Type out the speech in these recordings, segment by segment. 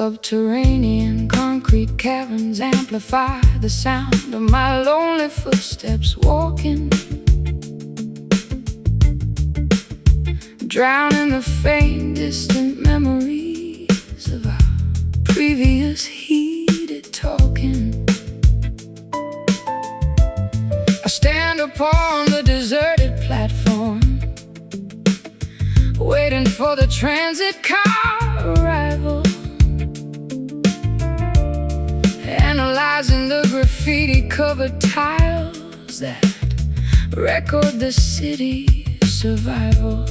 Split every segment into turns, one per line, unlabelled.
Subterranean concrete caverns amplify the sound of my lonely footsteps walking, drowning the faint distant memories of our previous heated talking. I stand upon the deserted platform, waiting for the transit car arrival, analyzing the graffiti-covered tiles that record the city's survival.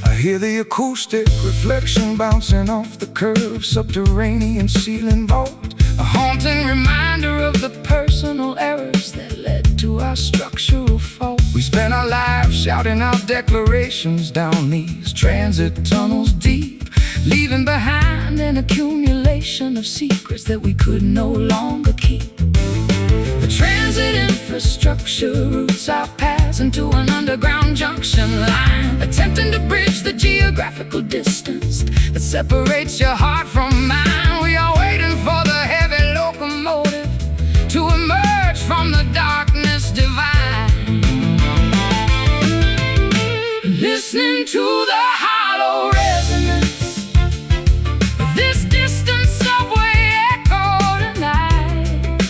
I hear the acoustic reflection bouncing off the curved subterranean ceiling vault, a haunting reminder of the personal errors that led to our structural fault. We spent our lives shouting out declarations down these transit tunnels deep, leaving behind an accumulation of secrets that we could no longer keep. The transit infrastructure routes our paths into an underground junction line, attempting to bridge the geographical distance that separates your heart from mine. We are waiting for the heavy locomotive to emerge from the darkness divine, listening to the hollow resonance of this distant subway echo tonight,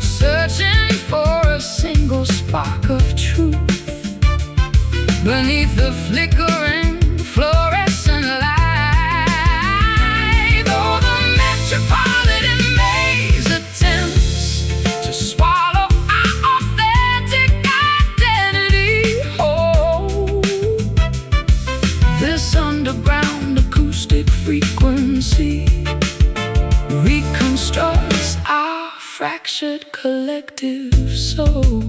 searching for a single spark of truth beneath the flickering fluorescent light. Though the metropolitan maze attempts to swallow our authentic identity whole, this underground acoustic frequency reconstructs our fractured collective soul.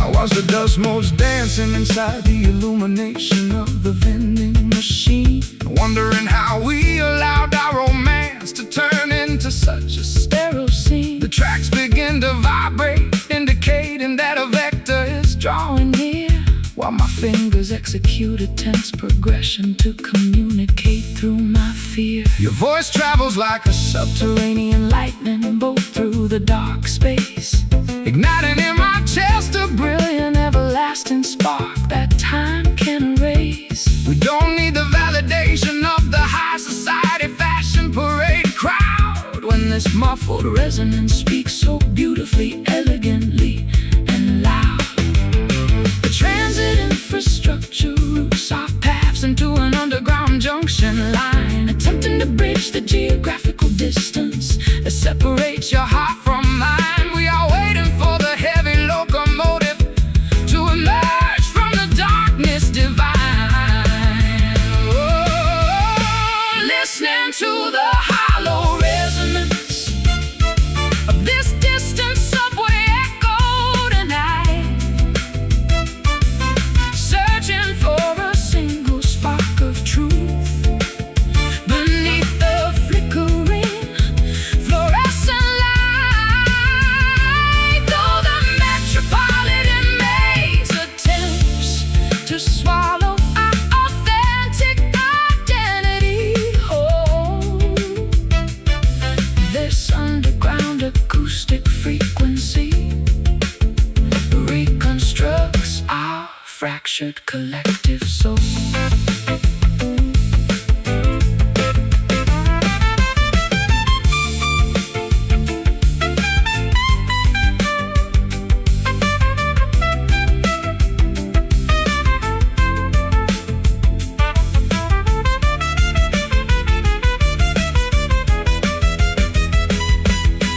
I watch the dust motes dancing inside the illumination of the vending machine, wondering how we allowed our romance to turn into such a sterile scene. The tracks begin to vibrate, indicating that a vector is drawing near, while my fingers execute a tense progression to communicate through my fear. Your voice travels like a subterranean lightning bolt through the dark space, igniting in my chest a brilliant everlasting spark that time can erase. We don't need the validation of the high society fashion parade crowd when this muffled resonance speaks so beautifully, elegantly, and loud. The transit infrastructure routes our paths into an underground junction line, attempting to bridge the geographical distance that separates your heart from mine. We are waiting for the heavy locomotive to emerge from the darkness divine, listening to the hollow resonance of this distant subway echo tonight, searching for a single spark of truth beneath the flickering fluorescent light. Though the metropolitan maze attempts to swallow our authentic identity whole, this underground acoustic frequency reconstructs our fractured collective soul.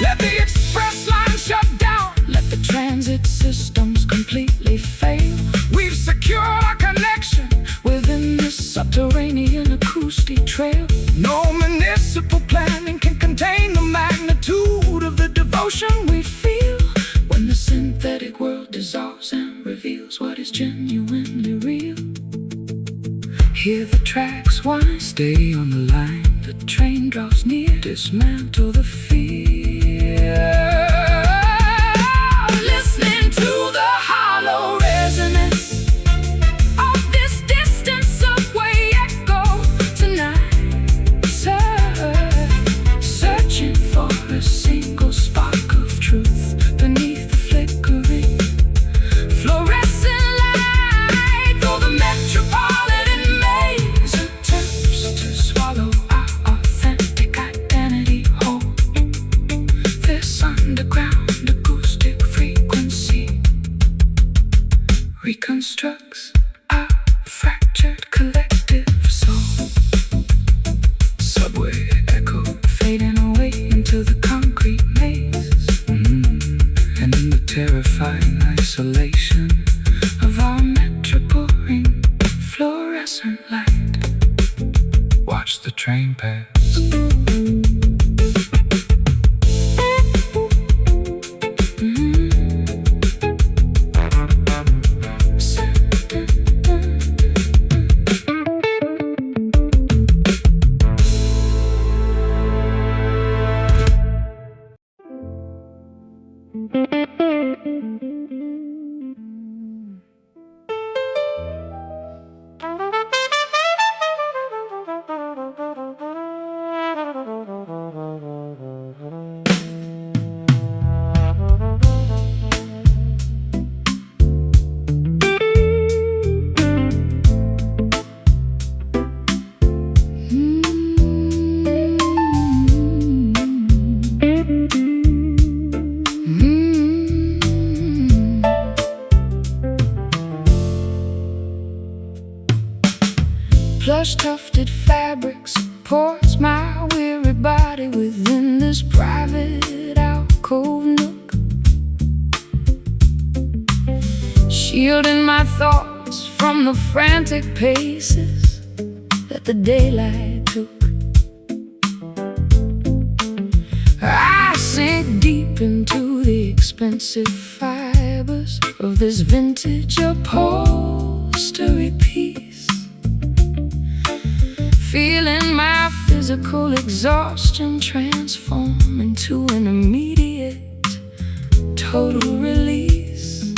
Let the express line shut down, let the transit systems completely fail. We've secured our connection within this subterranean acoustic trail. No municipal planning can contain the magnitude of the devotion we feel when the synthetic world dissolves and reveals what is genuinely real. Hear the tracks whine, stay on the line. The train draws near, dismantle the fear. Listening to the hollow resonance square echo, fading away into the concrete maze. And in the terrifying isolation of our metropolitan fluorescent light, watch the train pass. Plush tufted fabric supports my weary body within this private alcove nook, shielding my thoughts from the frantic paces that the daylight took. I sink deep into the expensive fibers of this vintage upholstery piece, feeling my physical exhaustion transform into an immediate, total release.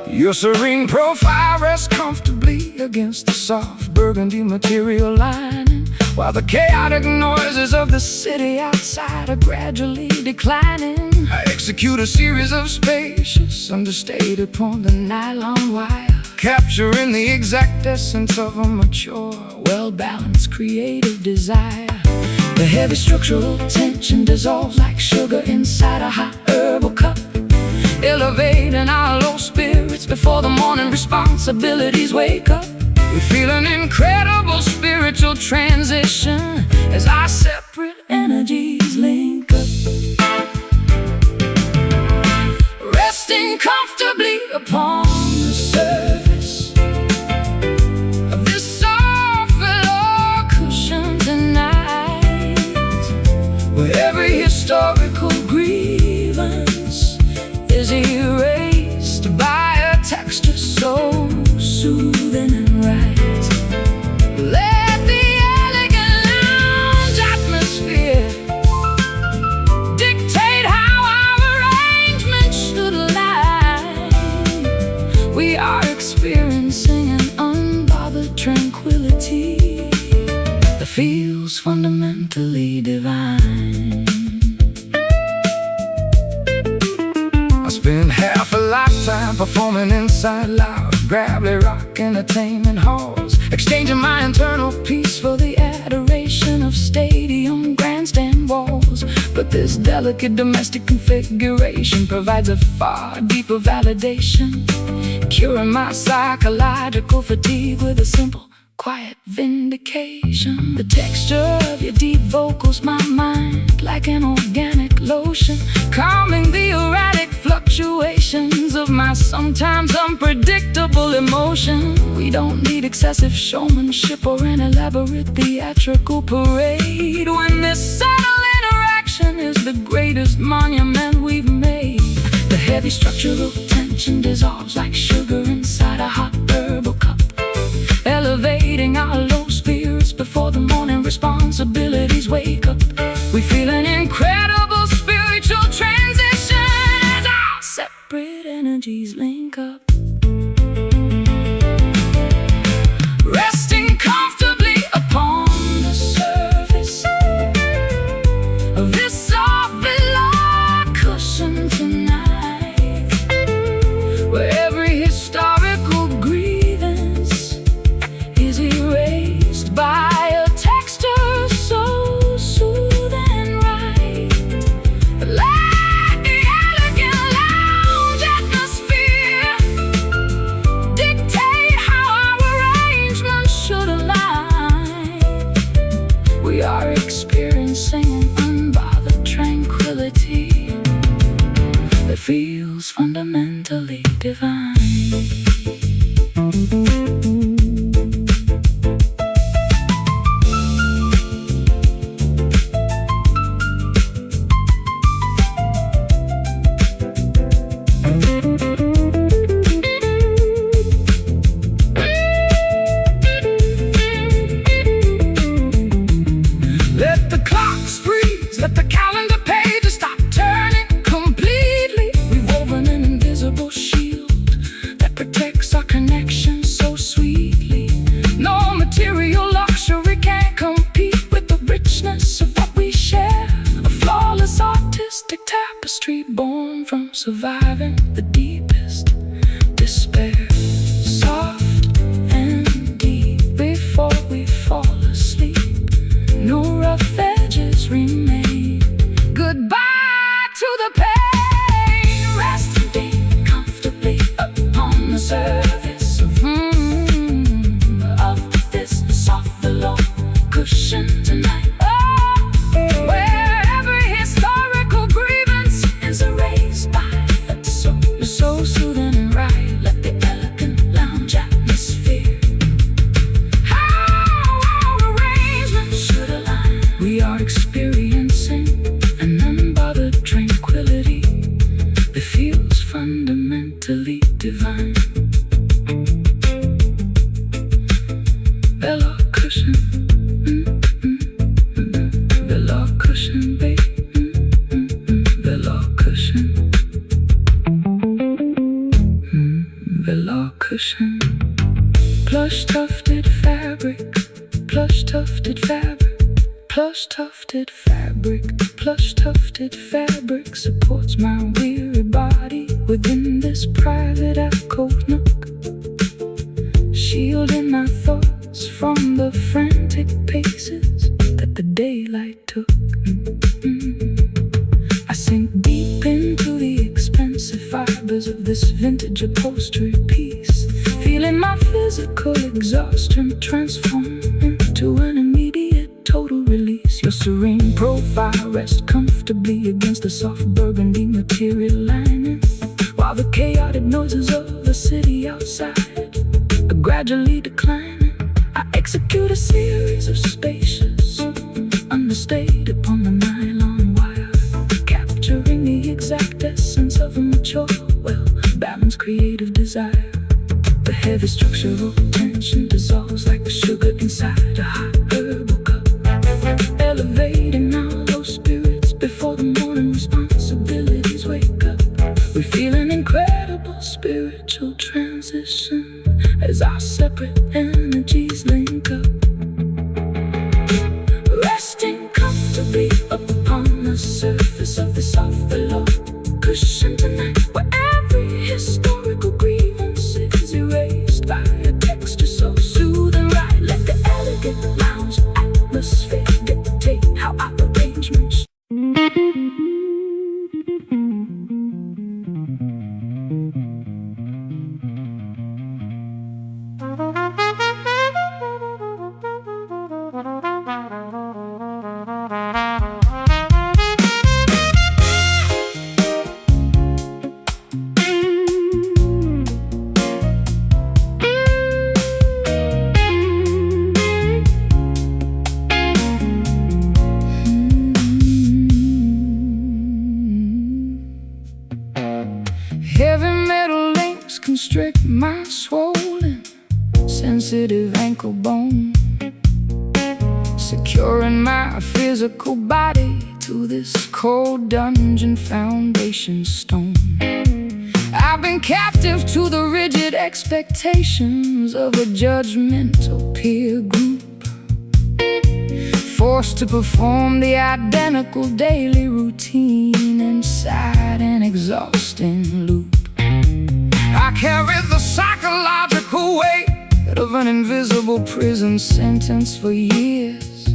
Your serene profile rests comfortably against the soft burgundy material lining, while the chaotic noises of the city outside are gradually declining. I execute a series of spacious, understated upon the nylon wire, capturing the exact essence of a mature, well-balanced creative desire. The heavy structural tension dissolves like sugar inside a hot herbal cup, elevating our low spirits before the morning responsibilities wake up. We feel an incredible spiritual transition as our separate energies link up, resting comfortably upon the surface of this soft velour cushion tonight, where every historical grievance is erased by a texture so soothing and right. Let the elegant lounge atmosphere dictate how our arrangement should align. We are experiencing an unbothered tranquility that feels fundamentally divine. I spent half a lifetime performing inside loud, gravelly rock entertainment halls, exchanging my internal peace for the adoration of stadium grandstand walls. But this delicate domestic configuration provides a far deeper validation, curing my psychological fatigue with a simple, quiet vindication. The texture of your deep vocals, my mind, like an organic lotion, calming the erratic fluctuations of my sometimes unpredictable emotion. We don't need excessive showmanship or an elaborate theatrical parade when this subtle interaction is the greatest monument we've made. The heavy structural tension dissolves like sugar inside a hot herbal cup, elevating our low spirits before the morning responsibilities wake up. We feel an incredible spiritual transition as our separate energies link up, resting comfortably upon the surface of this soft velour cushion tonight, where every historical grievance is erased by a texture so soothing and right. We are experiencing an unbothered tranquility that feels fundamentally divine. Let the clocks freeze, let the calendar pages stop turning completely. We've woven an invisible shield that protects our connection so sweetly. No material luxury can compete with the richness of what we share. A flawless artistic tapestry born from surviving the deepest despair. Soft and deep before we fall asleep. No rough edges remain. Goodbye to the pain. Resting deep comfortably upon the surface of this soft below cushion tonight. Oh, where every historical grievance is erased by a so soothing and right. Let the elegant lounge atmosphere. We are experiencing an unbothered tranquility that feels fundamentally divine. Velour cushion, velour cushion, babe, velour cushion, velour cushion. Plush tufted fabric, plush tufted fabric. Plush tufted fabric, plush tufted fabric supports my weary body within this private alcove nook, shielding my thoughts from the frantic paces that the daylight took. I sink deep into the expensive fibers of this vintage upholstery piece, feeling my physical exhaustion transform into an immediate total release. Your serene profile rests comfortably against the soft burgundy material lining, while the chaotic noises of the city outside are gradually declining. I execute a series of spacious understated upon the nylon wire, capturing the exact essence of a mature, well-balanced creative desire. The heavy structural tension dissolves like the sugar inside a hot herbal cup, elevating our low spirits before the morning responsibilities wake up. We feel an incredible spiritual transition as our separate energies link up. Resting comfortably upon the surface of the soft below cushion tonight, where every historical grievance is erased by a texture so soothing right. Let the elegant lounge atmosphere dictate how our arrangements. Heavy metal links constrict my swollen, sensitive ankle bone, securing my physical body to this cold dungeon foundation stone. I've been captive to the rigid expectations of a judgmental peer group, forced to perform the identical daily routine inside an exhausting loop. I carry the psychological weight of an invisible prison sentence for years,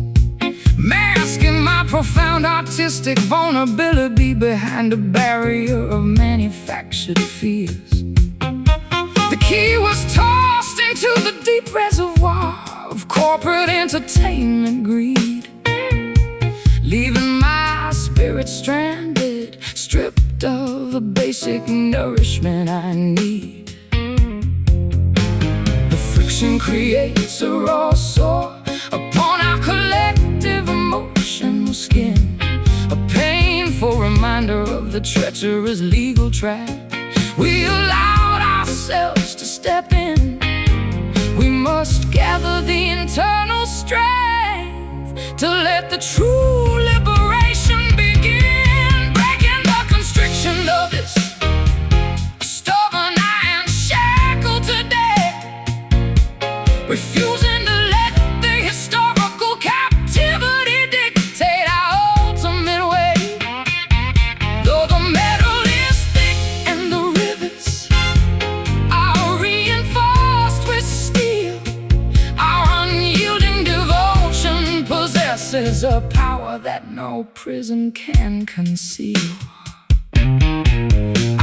masking my profound artistic vulnerability behind a barrier of manufactured fears. The key was tossed into the deep reservoir of corporate entertainment greed, basic nourishment I need. The friction creates a raw sore upon our collective emotional skin, a painful reminder of the treacherous legal trap we allowed ourselves to step in. We must gather the internal strength to let the true liberation begin, breaking the constriction of this stubborn iron shackle today, refusing to let the historical captivity dictate our ultimate way. Though the metal is thick and the rivets are reinforced with steel, our unyielding devotion possesses a power that no prison can conceal.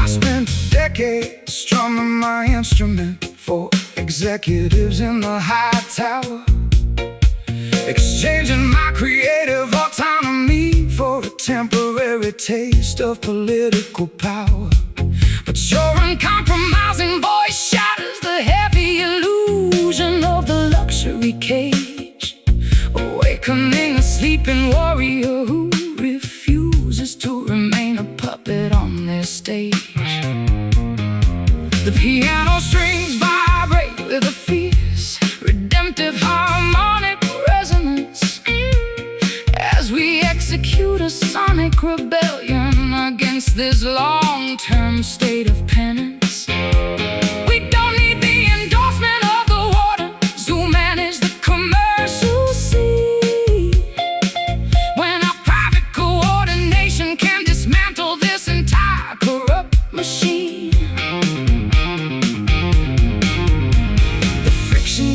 I spent decades strumming my instrument for executives in the high tower, exchanging my creative autonomy for a temporary taste of political power. But your uncompromising voice shatters the heavy illusion of the luxury cage, awakening a sleeping warrior who refuses to remain a puppet on this stage. The piano strings vibrate with a fierce, redemptive harmonic resonance as we execute a sonic rebellion against this long-term state of penance. We don't need the endorsement of the wardens who manage the commercial scene, when our private coordination can dismantle this entire corrupt machine.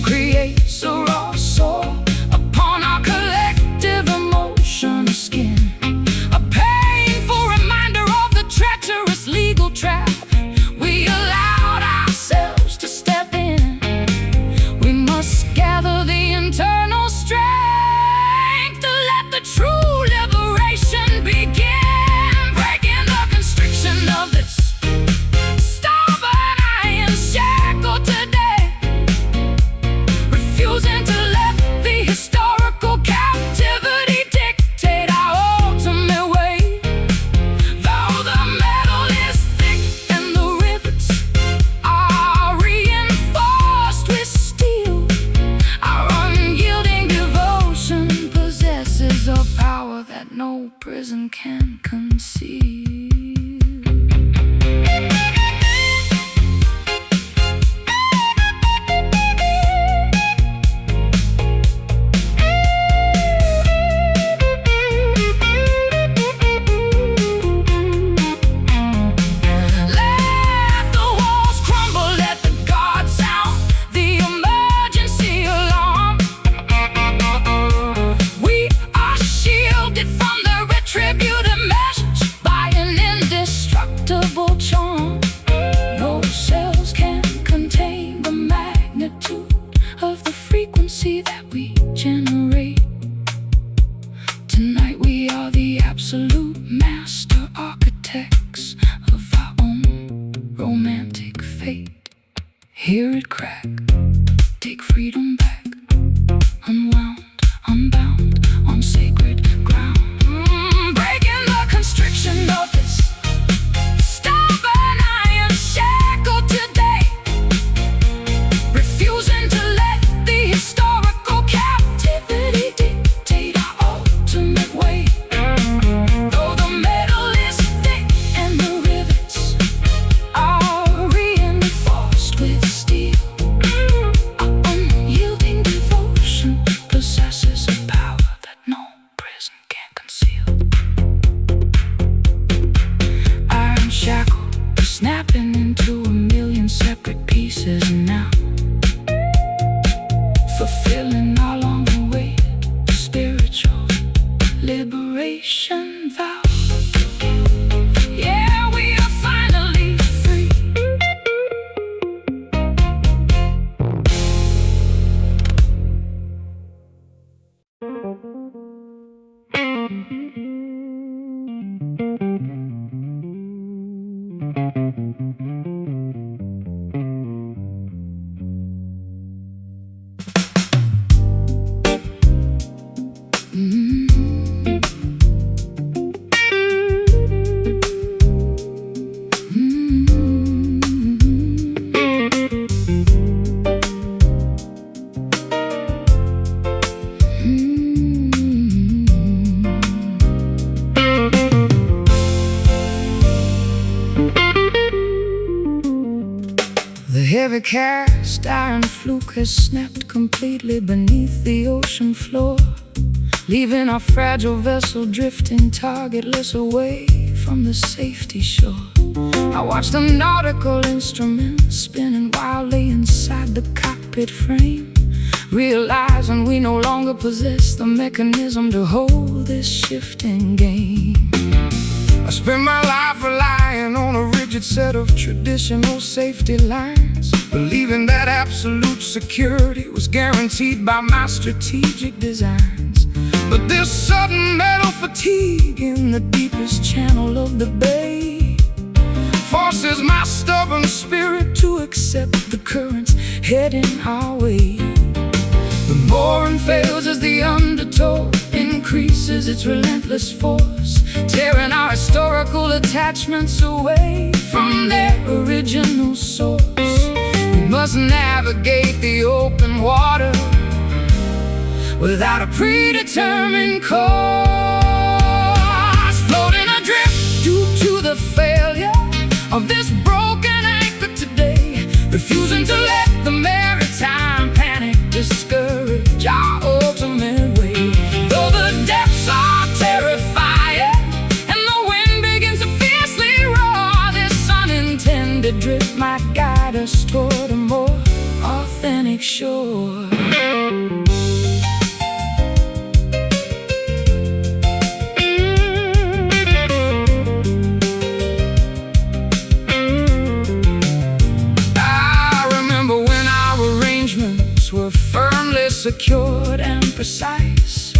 Creates a raw sore upon our collective emotional skin, a painful reminder of the treacherous legal trap we allowed ourselves to step in. We must gather the internal strength to let the true liberation begin, breaking the constriction of this stubborn iron shackle today, refusing to let the historical captivity dictate our ultimate way. Though the metal is thick and the rivets are reinforced with steel, our unyielding devotion possesses a power that no prison can conceal. That we generate. Tonight we are the absolute master architects of our own romantic fate. Hear it crack, take freedom back, unwound, unbound, on sacred ground. Breaking the constriction of this stubborn iron shackle today, refusing to let the historical captivity dictate our ultimate way. Though the metal is thick and the rivets are reinforced with steel, our unyielding devotion possesses a power that no prison can conceal. Iron shackled, snapping into a million separate pieces now, fulfilling our long-awaited spiritual liberation vow. Yeah, we are finally free. The heavy cast iron fluke has snapped completely beneath the ocean floor, leaving our fragile vessel drifting targetless away from the safety shore. I watch the nautical instruments spinning wildly inside the cockpit frame, realizing we no longer possess the mechanism to hold this shifting game. I spent my life relying on a rigid set of traditional safety lines, believing that absolute security was guaranteed by my strategic designs. But this sudden metal fatigue in the deepest channel of the bay forces my stubborn spirit to accept the currents heading our way. The mooring fails as the undertow increases its relentless force, tearing our historical attachments away from their original source. We must navigate the open water without a predetermined course, floating adrift due to the failure of this broken anchor today, refusing to let the maritime panic discourage our ultimate way. Though the depths are terrifying and the wind begins to fiercely roar, this unintended drift might guide us toward a more authentic shore. Were firmly secured and precise,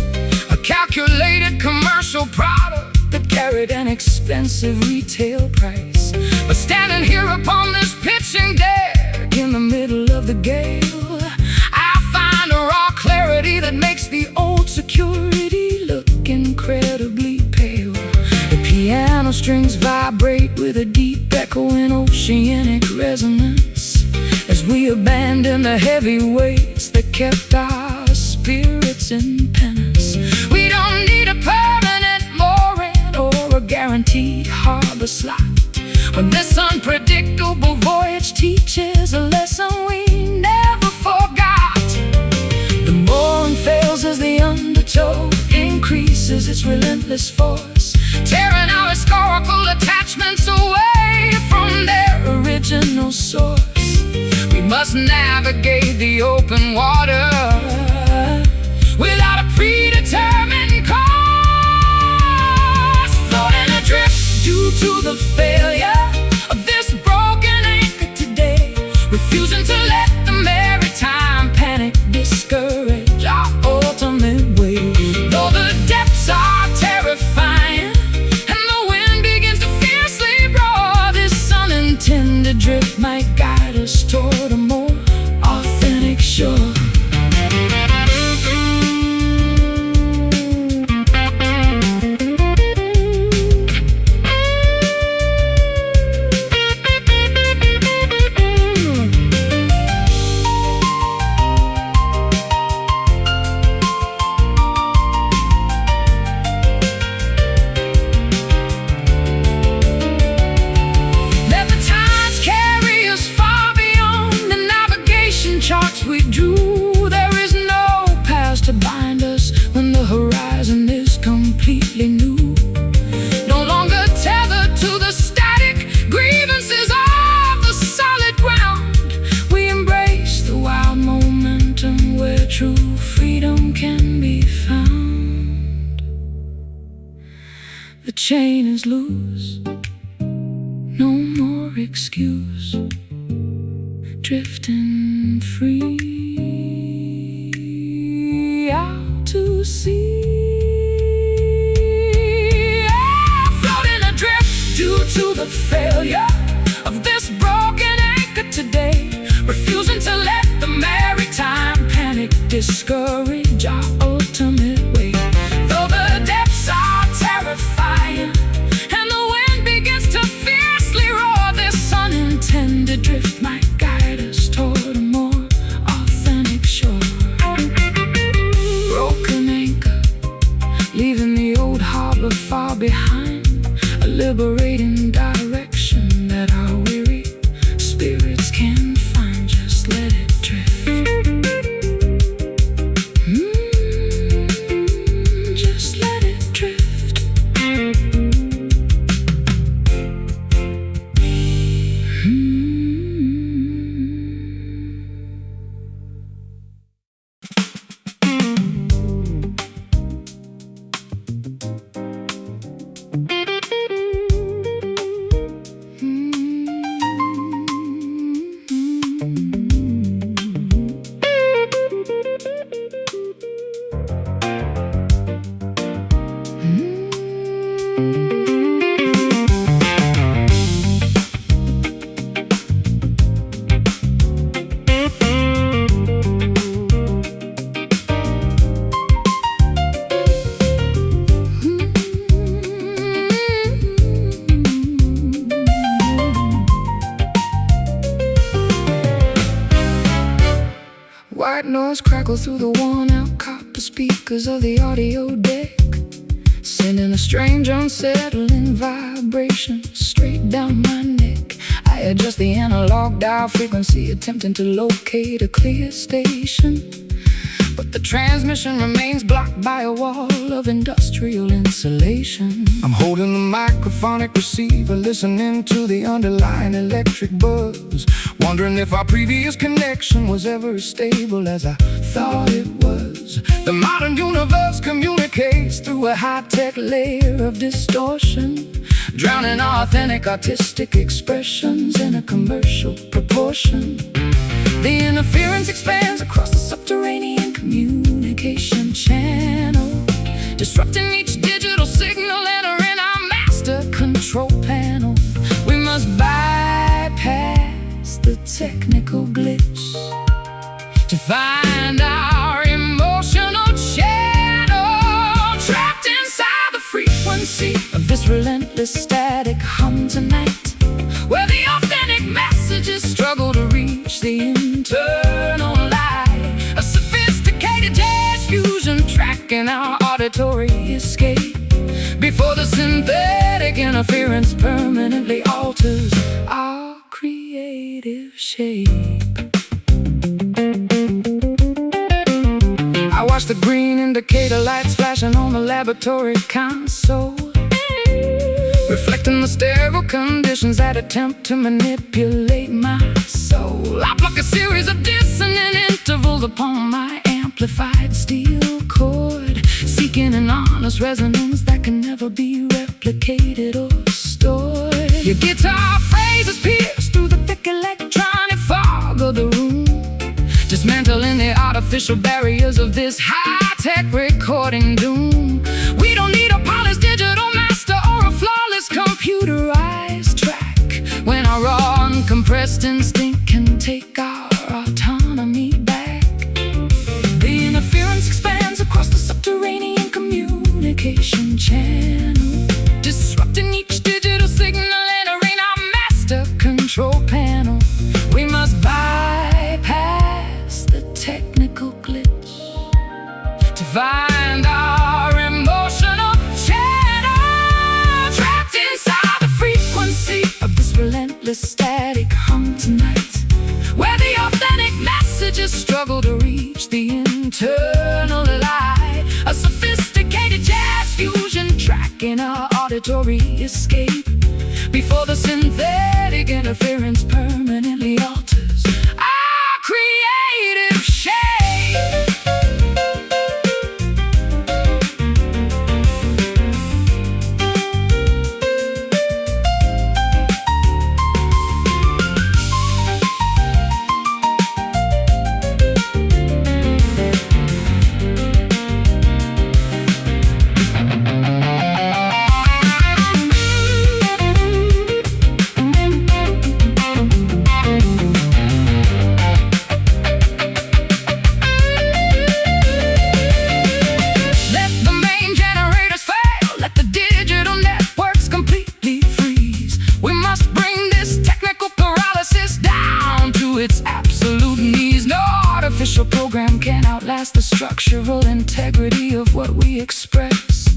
a calculated commercial product that carried an expensive retail price. But standing here upon this pitching deck in the middle of the gale, I find a raw clarity that makes the old security look incredibly pale. The piano strings vibrate with a deep echoing oceanic resonance as we abandon the heavy weights that kept our spirits in penance. We don't need a permanent mooring or a guaranteed harbor slot when this unpredictable voyage teaches a lesson we never forgot. The mooring fails as the undertow increases its relentless force, tearing our historical attachments away from their original source. We must navigate the open water without a predetermined course, floating adrift due to the failure of this broken anchor today, refusing to let the maritime panic discourage our ultimate way. Though the depths are terrifying and the wind begins to fiercely roar, this unintended drift might guide us toward a more authentic shore. Charts we drew, there is no past to bind us when the horizon is completely new. No longer tethered to the static grievances of the solid ground, we embrace the wild momentum where true freedom can be found. The chain is loose, no more excuse, drifting free out to sea, floating adrift due to the failure of this broken anchor today, refusing to let the maritime panic discourage our ultimate way. leaving the old harbor far behind, a liberating direction that our weary spirits can find. Just let it drift. Just let it drift. White noise crackles through the worn-out copper speakers of the audio deck, sending a strange, unsettling vibration straight down my neck. I adjust the analog dial frequency, attempting to locate a clear station, but the transmission remains blocked by a wall of industrial insulation. I'm holding the microphonic receiver, listening to the underlying electric buzz, wondering if our previous connection was ever as stable as I thought it was. The modern universe communicates through a high-tech layer of distortion, drowning our authentic artistic expressions in a commercial proportion. The interference expands across the subterranean communication channel, disrupting each digital signal entering our master control panel. We must bypass the technical glitch to find our emotional channel, trapped inside the frequency of this relentless static hum tonight, where the authentic messages struggle to reach the internal light. A sophisticated jazz fusion tracking our auditory escape before the synthetic interference permanently alters our creative shape. I watch the green indicator lights flashing on the laboratory console, reflecting the stereo conditions that attempt to manipulate my soul. I pluck a series of dissonant intervals upon my amplified steel cord, seeking an honest resonance that can never be replicated or stored. Your guitar phrases pierce through the thick electronic fog of the room, dismantling the artificial barriers of this high-tech recording doom. We don't need a polished digital master or a flawless computerized track, when our raw uncompressed instinct can take our autonomy back. The interference expands across the subterranean communication channel, disrupting each digital signal entering our master control panel. We must bypass the technical glitch to find our emotional channel, trapped inside the frequency of this relentless static hum tonight, where the authentic messages struggle to reach the internal light. A sophisticated jazz fusion tracking our auditory escape before the synthetic interference permanently alters our creative shape. Program can outlast the structural integrity of what we express.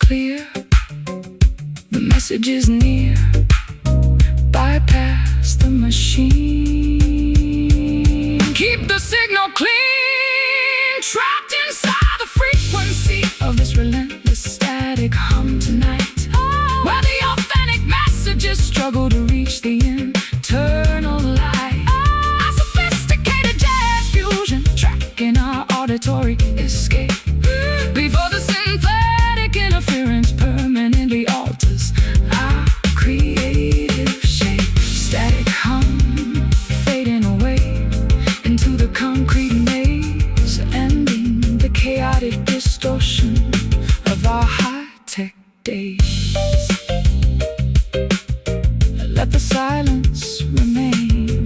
clear, the message is near. Bypass the machine. Keep the signal clean, trapped inside the frequency of this relentless static hum tonight, where the authentic messages struggle to reach the internal light. A sophisticated jazz fusion tracking our auditory escape before the synthetic interference permanently alters our creative shape. Static hum fading away into the concrete maze, ending the chaotic distortion of our high-tech days. Let the silence remain.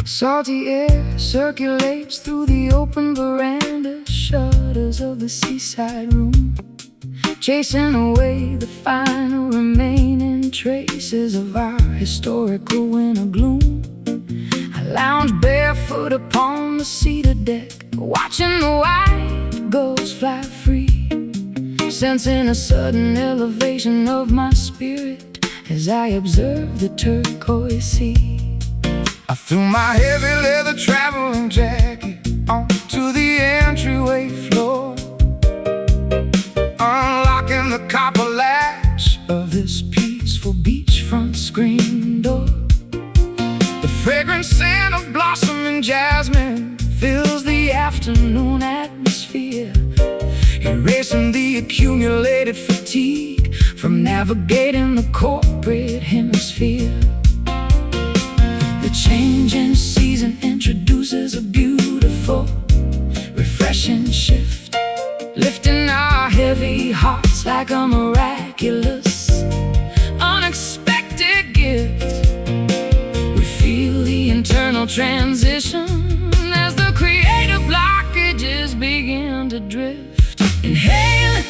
Salty air circulates through the open veranda shutters of the seaside room, chasing away the final remaining traces of our historical winter gloom. I lounge barefoot upon the cedar deck, watching the white gulls fly free, sensing a sudden elevation of my spirit as I observe the turquoise sea. I threw my heavy leather traveling jacket onto the entryway floor, unlocking the copper latch of this peaceful beachfront screen door. The fragrant scent of blossom and jasmine fills the afternoon atmosphere, erasing the accumulated fatigue from navigating the corporate hemisphere. The changing season introduces a beautiful, refreshing shift, lifting our heavy hearts like a miraculous, unexpected gift. We feel the internal transition as the creative blockages begin to drift. Inhaling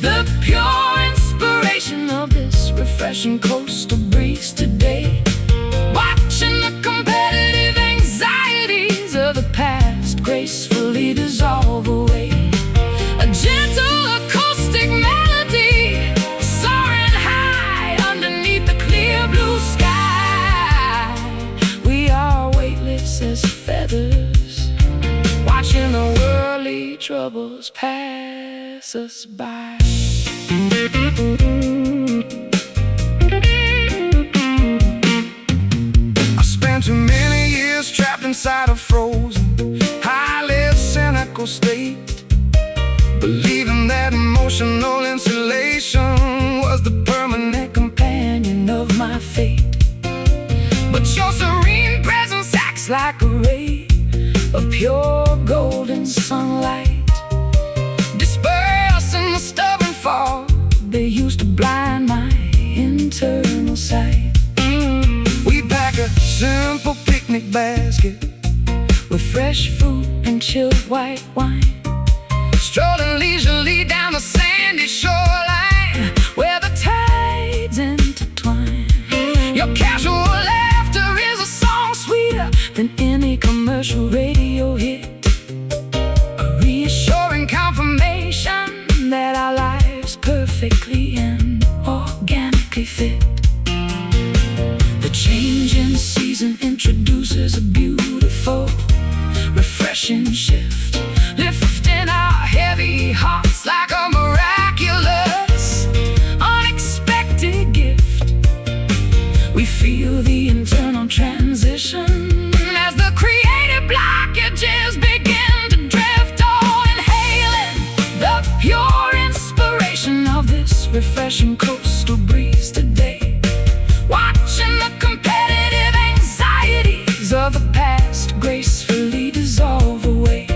the pure inspiration of this refreshing coastal breeze today, watching the competitive anxieties of the past gracefully dissolve away. A gentle acoustic melody soaring high underneath the clear blue sky. We are weightless as feathers, watching the worldly troubles pass us by. Too many years trapped inside a frozen, highly cynical state, believing that emotional insulation was the permanent companion of my fate. But your serene presence acts like a ray of pure golden sunlight, dispersing the stubborn fog that used to blind my internal sight. We pack a simple picnic basket with fresh fruit and chilled white wine, strolling leisurely down the sandy shoreline where the tides intertwine. Your casual laughter is a song sweeter than any commercial radio hit, a reassuring confirmation that our lives perfectly and organically fit. The changing season introduces a beautiful, refreshing shift, lifting our heavy this refreshing coastal breeze today. Watching the competitive anxieties of the past gracefully dissolve away.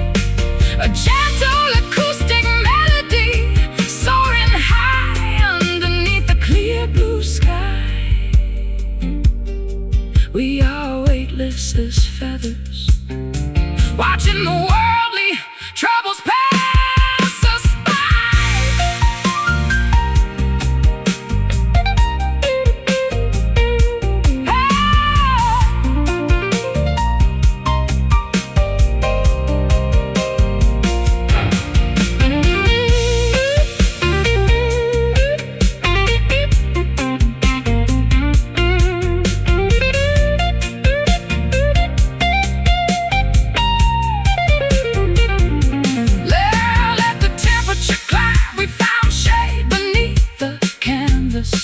A gentle acoustic melody soaring high underneath the clear blue sky. We are weightless as feathers, watching the worldly troubles pass us by.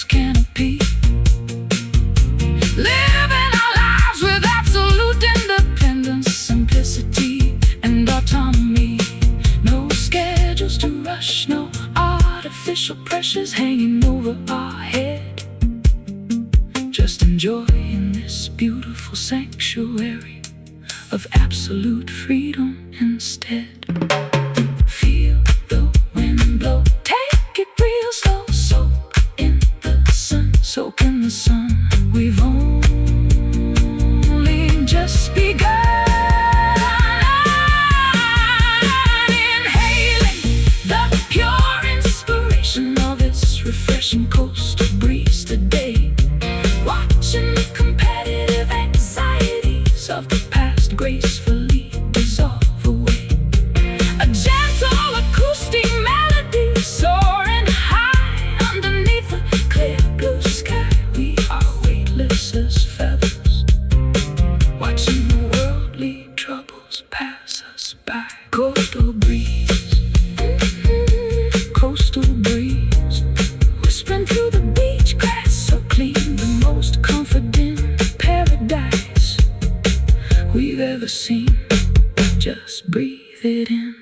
Canopy, living our lives with absolute independence, simplicity, and autonomy. No schedules to rush, no artificial pressures hanging over our head. Just enjoying this beautiful sanctuary of absolute freedom instead. Feel the wind blow, take it real slow. Soak in the sun, we've only just begun. Inhaling the pure inspiration of its refreshing coastal breeze today. Watching the competitive anxieties of the past gracefully dissolve away. A gentle acoustic melody soaring high underneath the clear blue sky. We are weightless as feathers, watching the worldly troubles pass us by. Coastal breeze, coastal breeze, whispering through the beach grass, so clean, the most comforting paradise we've ever seen. Just breathe it in.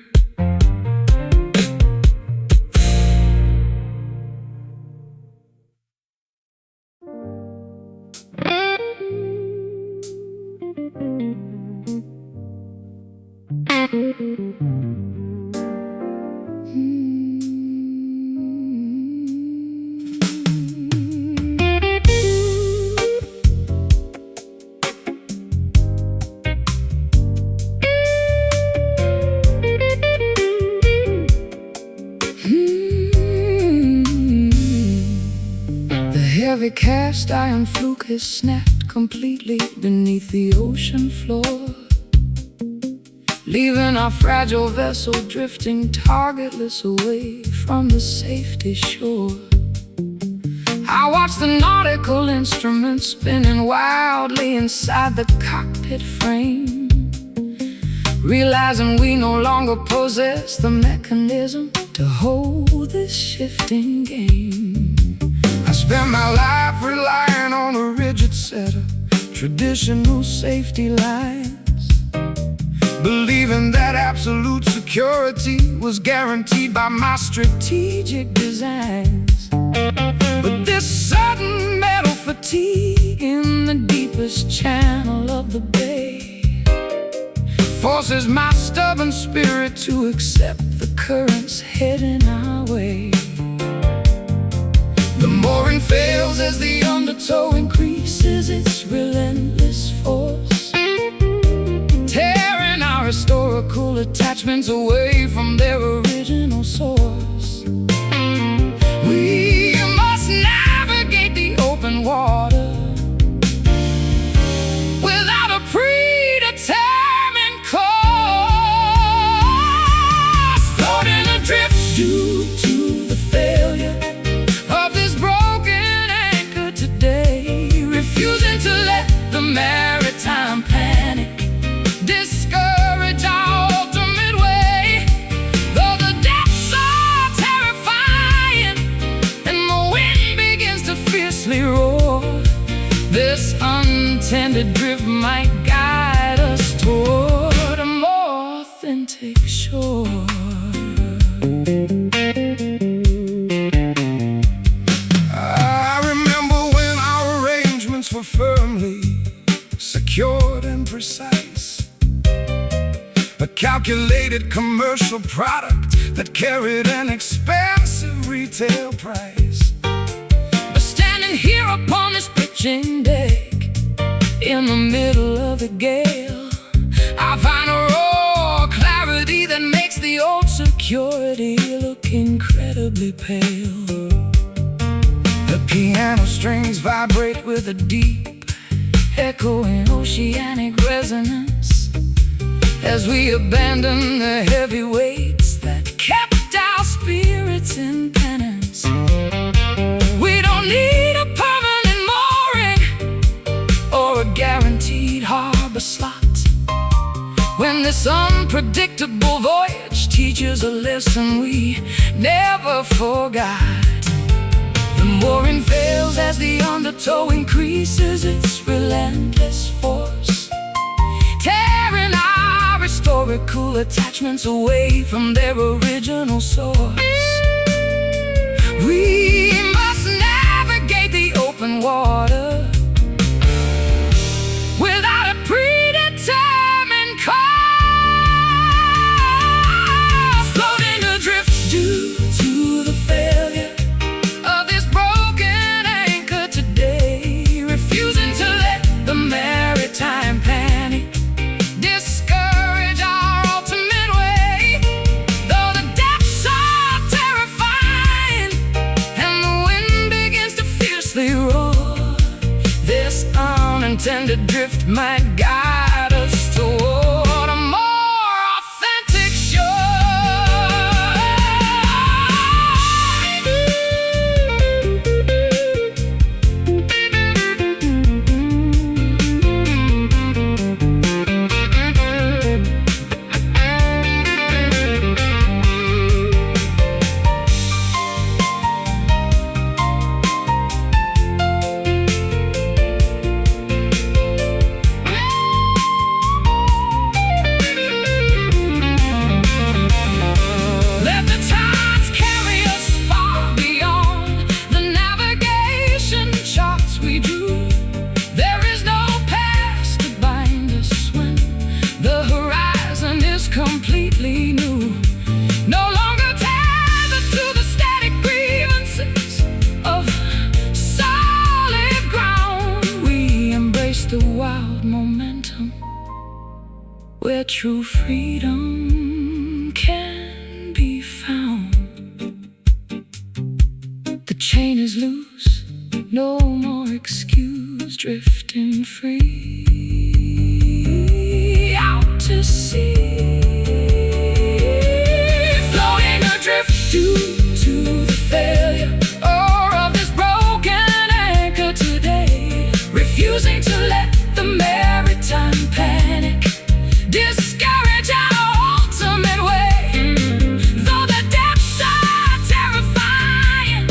The heavy cast iron fluke is snapped completely beneath the ocean floor, leaving our fragile vessel drifting targetless away from the safety shore. I watch the nautical instruments spinning wildly inside the cockpit frame, realizing we no longer possess the mechanism to hold this shifting game. I spent my life relying on a rigid set of traditional safety lines, believing that absolute security was guaranteed by my strategic designs. But this sudden metal fatigue in the deepest channel of the bay forces my stubborn spirit to accept the currents heading our way. The mooring fails as the undertow increases its relentless force, tearing our historical attachments away from their original source. We must navigate the open water without a predetermined course, floating adrift due to the failure of this broken anchor today, refusing to let the maritime panic discourage our ultimate way. Though the depths are terrifying and the wind begins to fiercely roar, this untended drift might guide us toward a more authentic shore. precise, a calculated commercial product that carried an expensive retail price.
But standing here upon this pitching deck, in the middle of the gale, I find a raw clarity that makes the old security look incredibly pale.
The piano strings vibrate with a deep,
echoing oceanic resonance
as we abandon the heavy weights that
kept our spirits in penance. We don't need a permanent mooring
or a guaranteed harbor slot when this unpredictable voyage teaches a lesson we never forgot. The mooring fails as the undertow increases its relentless force, tearing our historical attachments away from their original source. We must navigate the open water without a predetermined course, floating adrift due to the failure of this broken anchor today, refusing to let the maritime panic discourage our ultimate way. Though the depths are terrifying and the wind begins to fiercely roar, this unintended drift might guide us toward a more authentic shore. Completely new, no longer tethered to the static grievances of solid ground. We embrace the wild momentum where true freedom can be found. The chain is loose, no more excuse, drifting free out to sea, due to the failure of this broken anchor today, refusing to let the maritime panic discourage our ultimate way. Though the depths are terrifying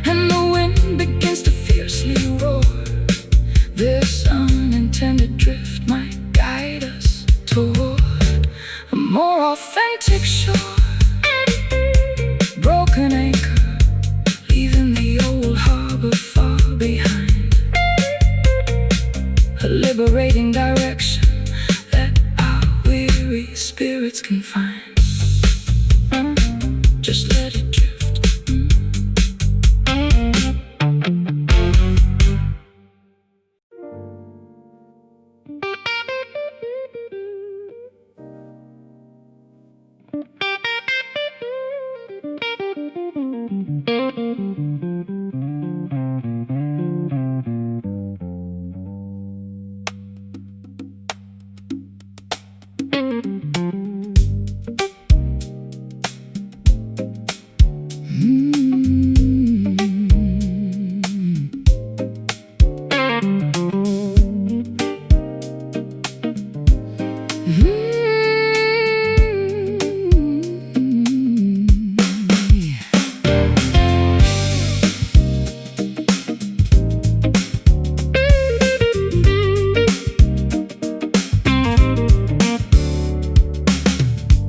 and the wind begins to fiercely roar, this unintended drift might guide us toward a more authentic shore. Broken anchor, leaving the old harbor far behind, a liberating direction that our weary spirits can find. Just let it drift.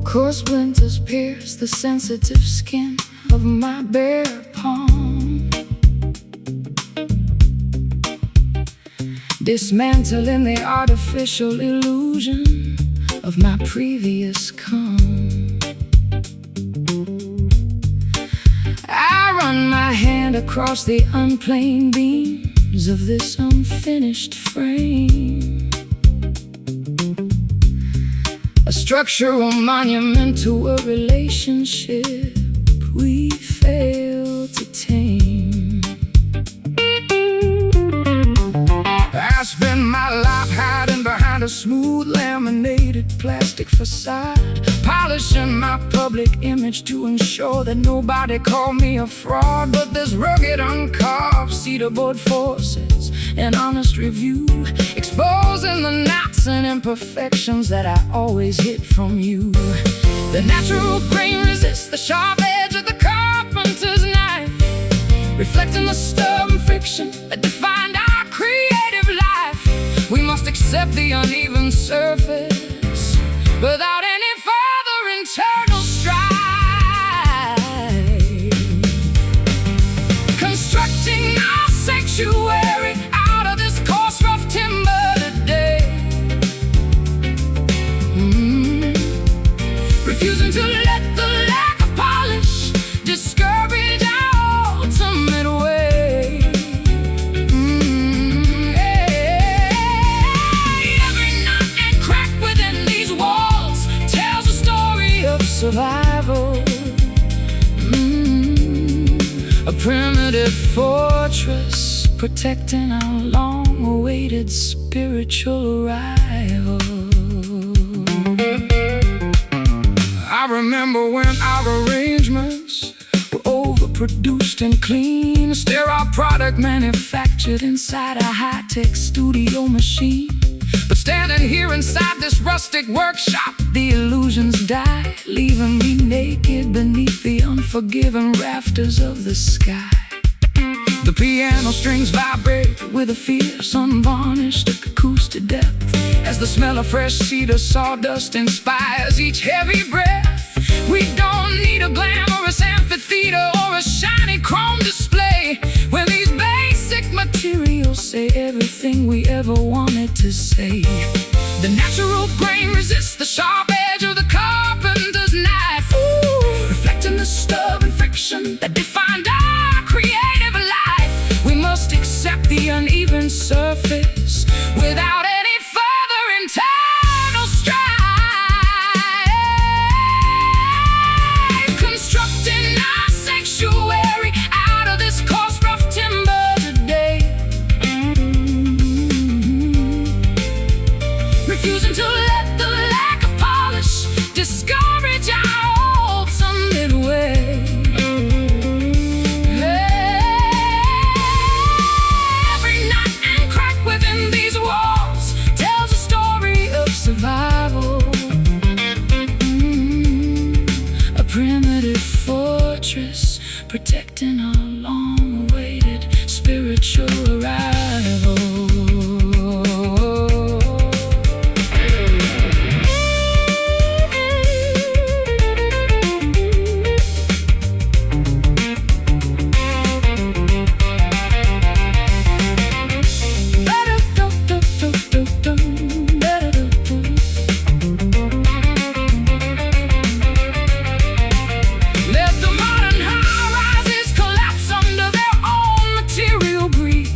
Coarse splinters pierce the sensitive skin of my bare palm,
dismantling the artificial illusion of my previous calm. I run my hand across the unplaned beams of this unfinished frame, a structural monument to a relationship we failed to tame.
I spend my life hiding behind a smooth laminated plastic facade, polishing my public image to ensure that nobody called me a fraud. But this rugged, uncarved cedar board forces an honest review, exposing the knots and imperfections that I always hid from you. The natural grain resists the sharp edge of the carpenter's knife, reflecting the stubborn friction that defined our creative life. We must accept the uneven surface without any further internal strife, constructing our sanctuary out of this coarse, rough timber today. Refusing to let the lack of polish discourage our ultimate way. Every knot and crack within these walls tells a story of survival. A primitive fortress protecting our long-awaited spiritual arrival. I remember when our arrangements were overproduced and clean, a sterile product manufactured inside a high-tech studio machine. But standing here inside this rustic workshop, the illusions die, leaving me naked beneath the unforgiving rafters of the sky. The piano strings vibrate with a fierce, unvarnished acoustic depth, as the smell of fresh cedar sawdust inspires each heavy breath. We don't need a glamorous amphitheater or a shiny chrome display, when these basic materials say everything we ever wanted to say. The natural grain resists the sharp edge of the carpenter's knife, reflecting the stubborn friction that defined our creative life. We must accept the uneven surface without any further internal strife, constructing our sanctuary out of this coarse, rough timber today. Refusing to let the lack of polish discourage our ultimate way. Every knot and crack within these walls tells a story of survival. A primitive fortress protecting our long-awaited spiritual arrival. Let the modern high-rises collapse under their own material greed.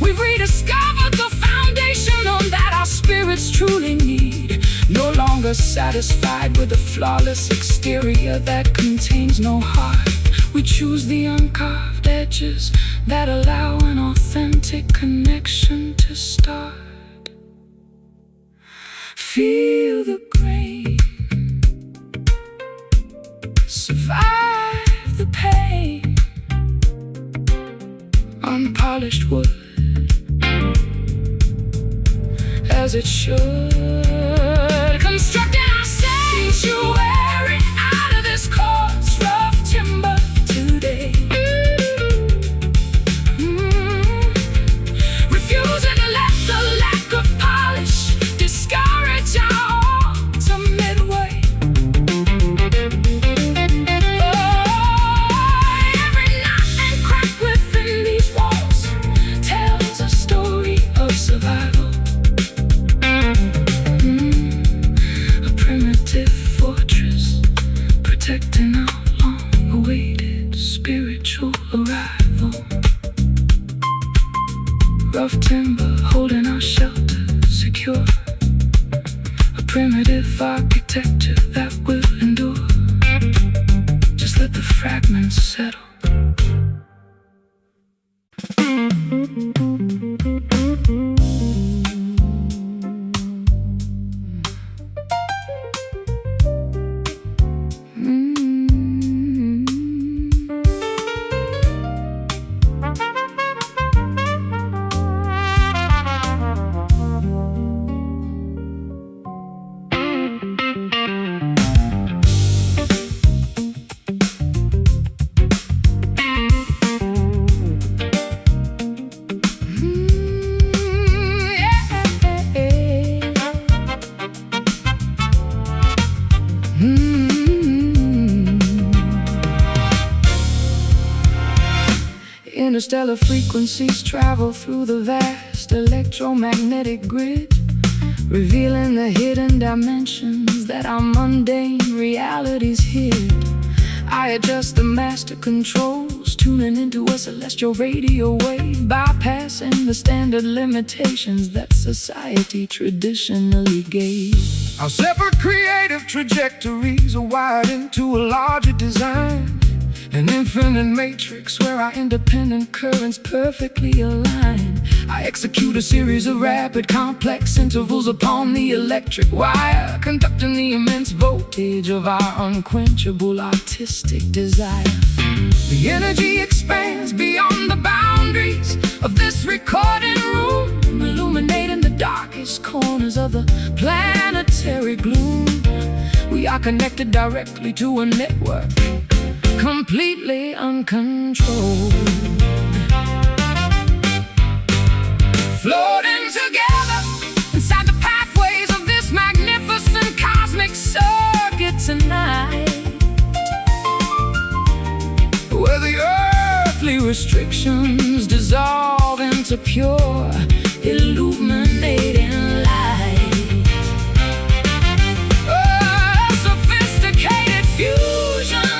We've rediscovered the foundation on that our spirits truly need. No longer satisfied with a flawless exterior that contains no heart, we choose the uncarved edges that allow an authentic connection to start. Feel the grain, survive the pain. Unpolished wood, as it should, constructing our sanctuary out of this coarse, rough timber today. Refusing to let the lack of polish discourage our ultimate way. Every knot and crack within these walls tells a story of survival.
rough timber holding our shelter secure. A primitive architecture that will endure. Just let the fragments settle. Interstellar frequencies travel through the vast electromagnetic grid, revealing the hidden dimensions that our mundane realities hid. I adjust the master controls, tuning into a celestial radio wave, bypassing the standard limitations that society traditionally gave.
Our separate creative trajectories are wired into a larger design, an infinite matrix where our independent currents perfectly align. I execute a series of rapid, complex intervals upon the electric wire, conducting the immense voltage of our unquenchable artistic desire. The energy expands beyond the boundaries of this recording room, illuminating the darkest corners of the planetary gloom. We are connected directly to a network, completely uncontrolled, floating together inside the pathways of this magnificent cosmic circuit tonight, where the earthly restrictions dissolve into pure illuminating light. A sophisticated fusion,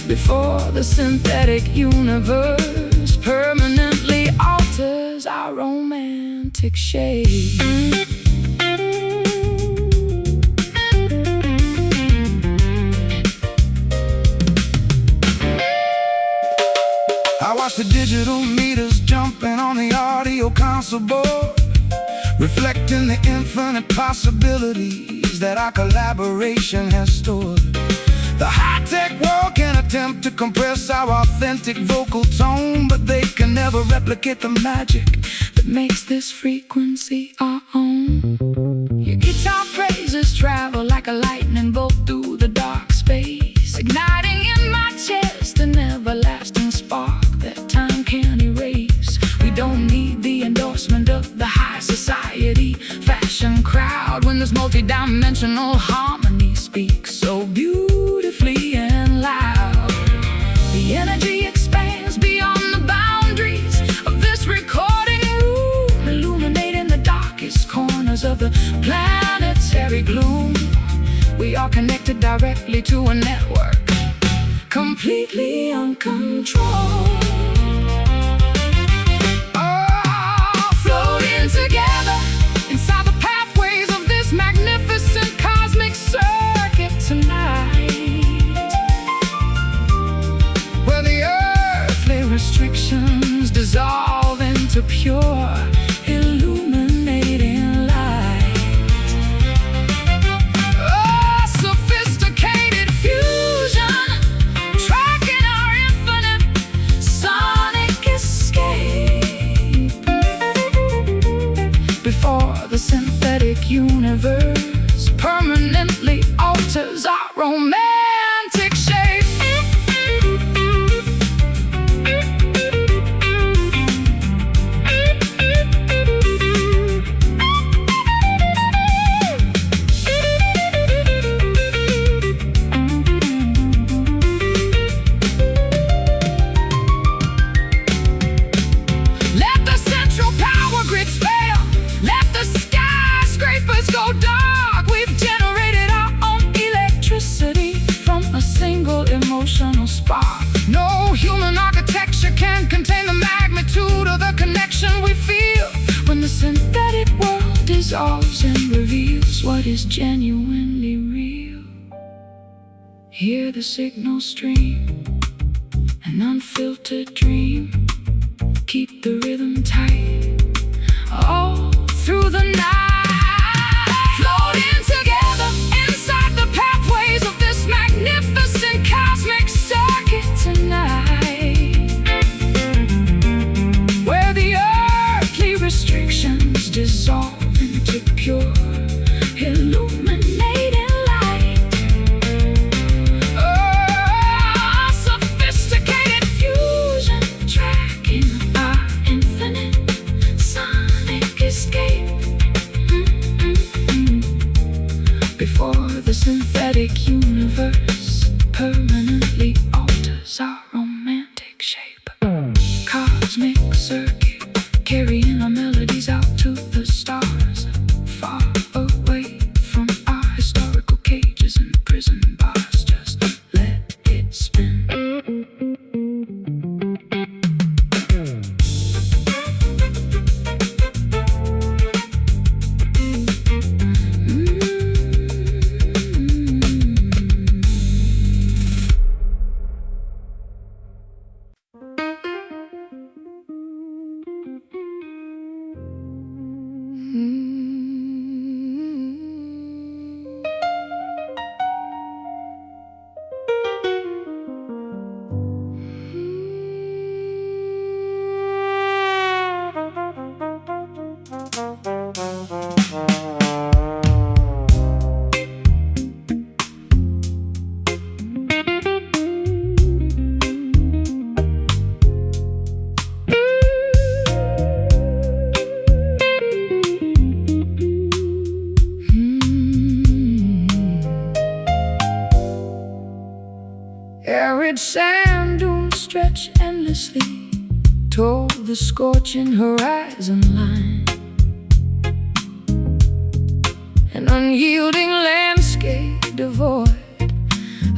before the synthetic universe permanently alters our romantic shape. I watch the digital meters jumping on the audio console board, reflecting the infinite possibilities that our collaboration has stored. The high-tech world can attempt to compress our authentic vocal tone, but they can never replicate the magic that makes this frequency our own. Your guitar phrases travel like a lightning bolt through the dark space, igniting in my chest an everlasting spark that time can't erase. We don't need the endorsement of the high society fashion crowd when this multi-dimensional harmony speaks so beautifully and loud. The energy expands beyond the boundaries of this recording room, illuminating the darkest corners of the planetary gloom. We are connected directly to a network, completely uncontrolled. Floating together inside the pathways of this magnificent cosmic circuit tonight, where the earthly restrictions dissolve into pure illuminating light. A sophisticated fusion, tracking our infinite sonic escape, before the synthetic universe permanently alters our romantic shape. Let the central power grids fail, let the skyscrapers go dark. We've generated our own electricity,
is genuinely real. Hear the signal stream, an unfiltered dream. Keep the rhythm tight all through the night, floating together inside the pathways of this magnificent cosmic circuit tonight, where the earthly restrictions dissolve into pure illuminating light. A sophisticated fusion tracking our infinite sonic escape. Before the synthetic universe permanently alters our romantic shape. Cosmic circuit, carrying our melodies out to the stars, far away from our historical cages and prison bars. Just let it spin. Arid sand dunes stretch endlessly toward the scorching horizon line. An unyielding landscape devoid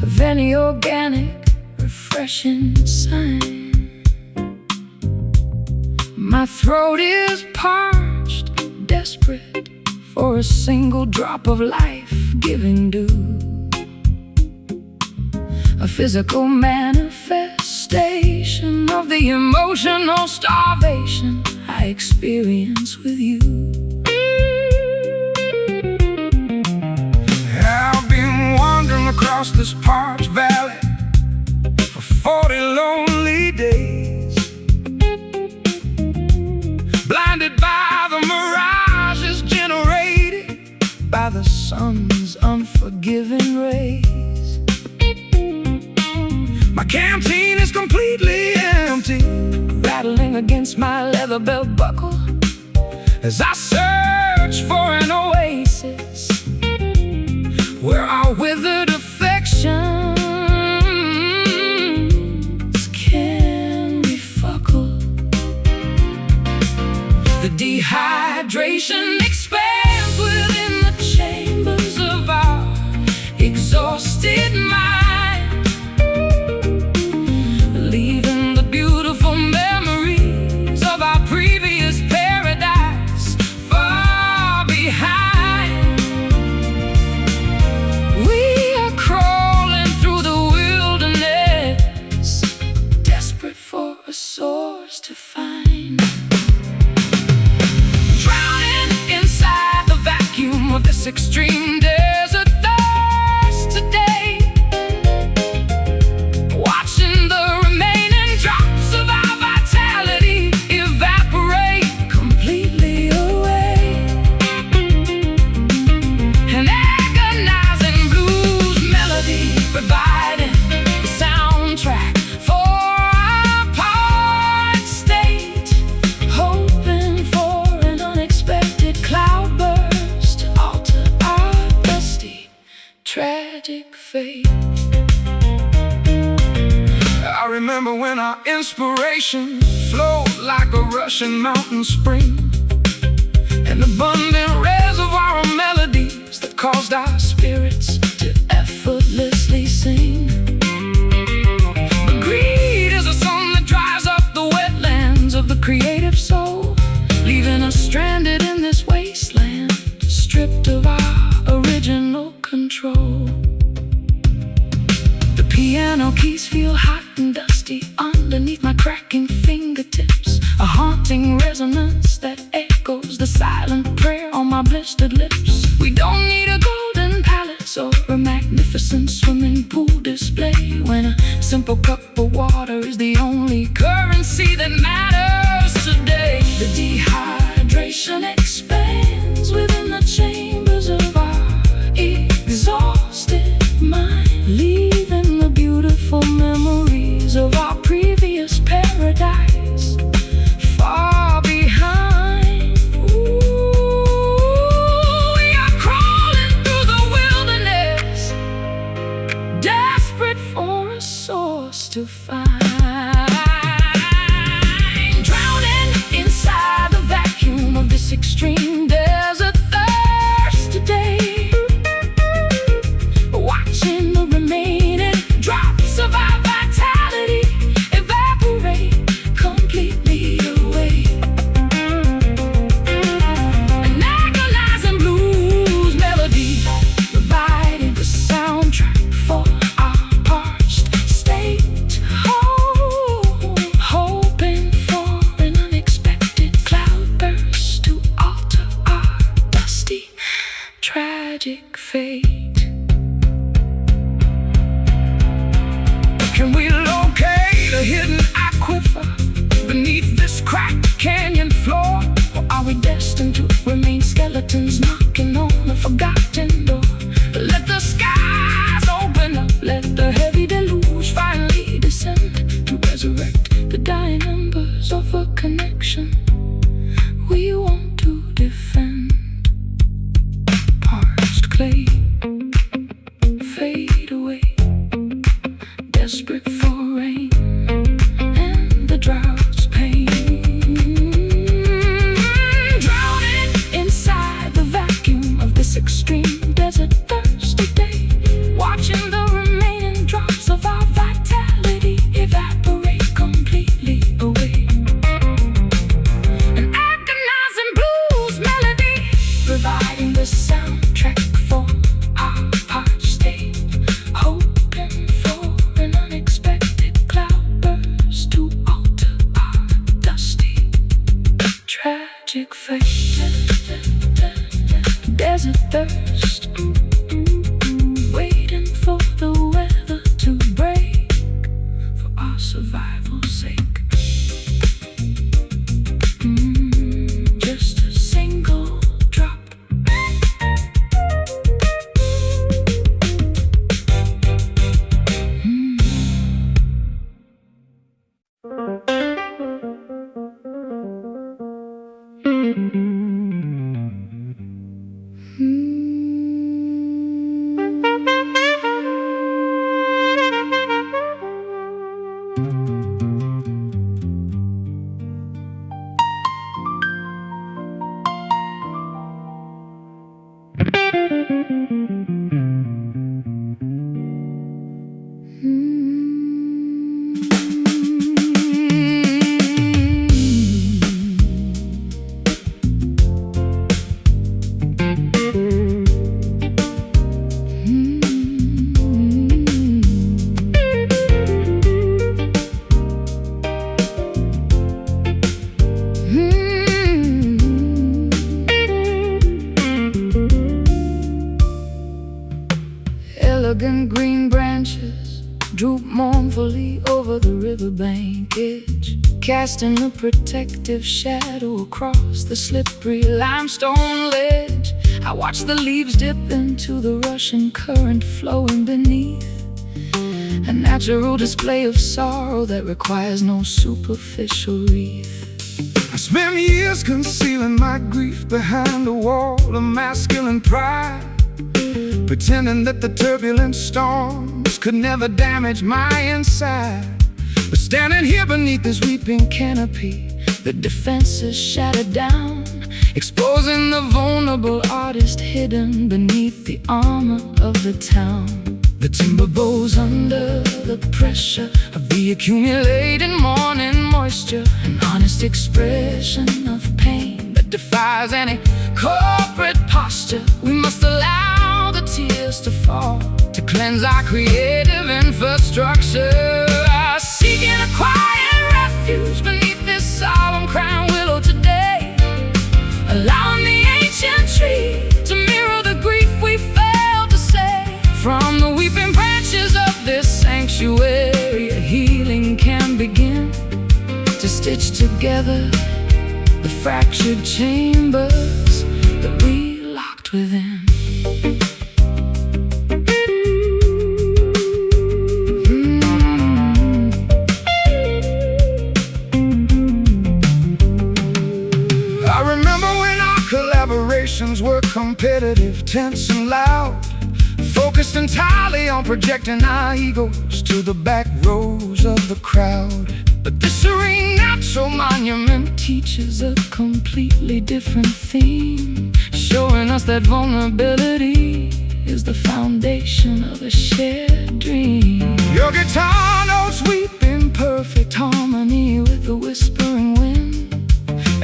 of any organic, refreshing sign. My throat is parched, desperate for a single drop of life-giving dew. A physical manifestation of the emotional starvation I experience with you.
I've been wandering across this parched valley for 40 lonely days, blinded by the mirages generated by the sun's unforgiving rays. My canteen is completely empty, rattling against my leather belt buckle as I search for an oasis where our withered affections can refuckle. The dehydration expands within the chambers of our exhausted mind, memories of our previous paradise far behind. We are crawling through the wilderness, desperate for a source to find. Drowning inside the vacuum of this extreme desert thirst today, watching the remaining drops of our vitality evaporate completely away. An agonizing blues melody providing the soundtrack for our parched state, hoping for an unexpected cloudburst to alter our dusty, tragic fate. I remember when our inspiration flowed like a rushing mountain spring, an abundant reservoir of melodies that caused our spirits to effortlessly sing. But greed is a song that dries up the wetlands of the creative soul, leaving us stranded in this wasteland, stripped of our original
The piano keys feel hot and dusty underneath my cracking fingertips, a haunting resonance that echoes the silent prayer on my blistered lips. We don't need a golden palace or a magnificent swimming pool display when a simple cup of water is the only currency that matters today. The dehydration expands within the chambers of our exhausted mind, leaving the beautiful memories of our previous paradise far behind. Ooh, we are crawling through the wilderness, desperate for a source to find. Drowning inside the vacuum of this extreme desert thirst today, watching the remaining drops of our vitality evaporate completely away. An agonizing blues melody provided the soundtrack for our parched state. Oh, hoping for an unexpected cloudburst to alter our dusty, tragic fate. Can we locate a hidden aquifer beneath this cracked canyon floor? Or are we destined to remain skeletons knocking on a forgotten door? Let the skies open up, let the heavy deluge finally descend to resurrect the dying embers of a connection we want to defend. Parched clay, fade away, desperate for rain and the drought's pain. Drowning inside the vacuum of this extreme desert thirsty day, watching the remaining drops of our vitality evaporate completely away. An agonizing blues melody providing the soundtrack for our parched state, hoping for an unexpected cloudburst to alter our dusty, tragic fate. Desert thirst, waiting for the weather to break for our survival's sake. Just a single drop. Elegant green branches droop mournfully over the riverbank edge, casting a protective shadow across the slippery limestone ledge. I watch the leaves dip into the rushing current flowing beneath, a natural display of sorrow that requires no superficial wreath.
I spent years concealing my grief behind a wall of masculine pride, pretending that the turbulent storms could never damage my inside. But standing here beneath this weeping canopy, the defenses shattered down, exposing the vulnerable artist hidden beneath the armor of the town. The timber bows under the pressure of the accumulating morning moisture, an honest expression of pain that defies any corporate posture. We must allow the tears to fall, to cleanse our creative and
infrastructure. Seeking a quiet refuge beneath this solemn crown willow today, allowing the ancient tree to mirror the grief we failed to say. From the weeping branches of this sanctuary, a healing can begin to stitch together the fractured chambers that we locked within.
Collaborations were competitive, tense and loud, focused entirely on projecting our egos to the back rows of the crowd. But this serene natural monument teaches a completely different theme, showing us that vulnerability is the foundation of a shared dream. Your guitar notes weep in perfect harmony with the whispering wind,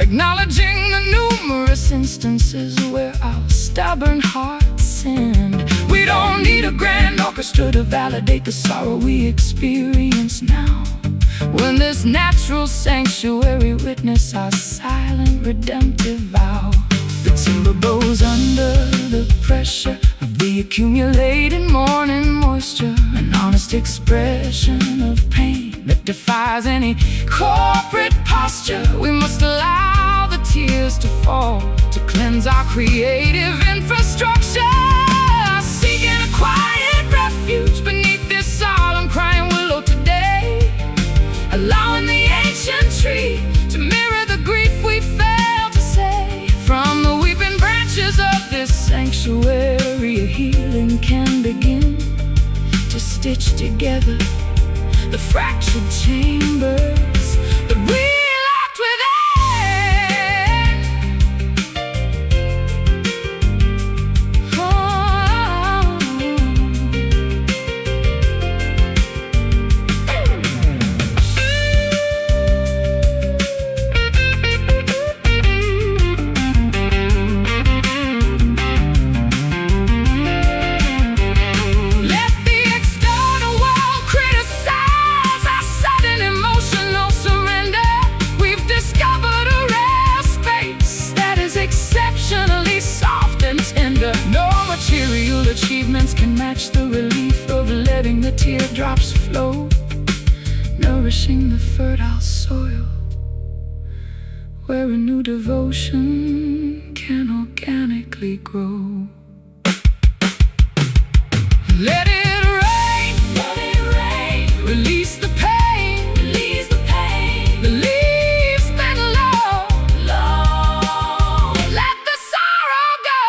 acknowledging the numerous instances where our stubborn hearts sinned. We don't need a grand orchestra to validate the sorrow we experience now, when this natural sanctuary witness our silent redemptive vow. The timber bows under the pressure of the accumulated morning moisture, an honest expression of pain that defies any corporate posture. We must allow the tears to fall to cleanse our creative infrastructure. Seeking a quiet refuge beneath this solemn crying willow today, allowing the ancient tree to mirror the grief we failed to say. From the weeping branches of this sanctuary, a healing can begin to stitch together the fractured chambers that we locked within. Achievements can match the relief of letting the teardrops flow, nourishing the fertile soil where a new devotion can organically grow. Let it rain, release the pain, the leaves bend low, let the sorrow go.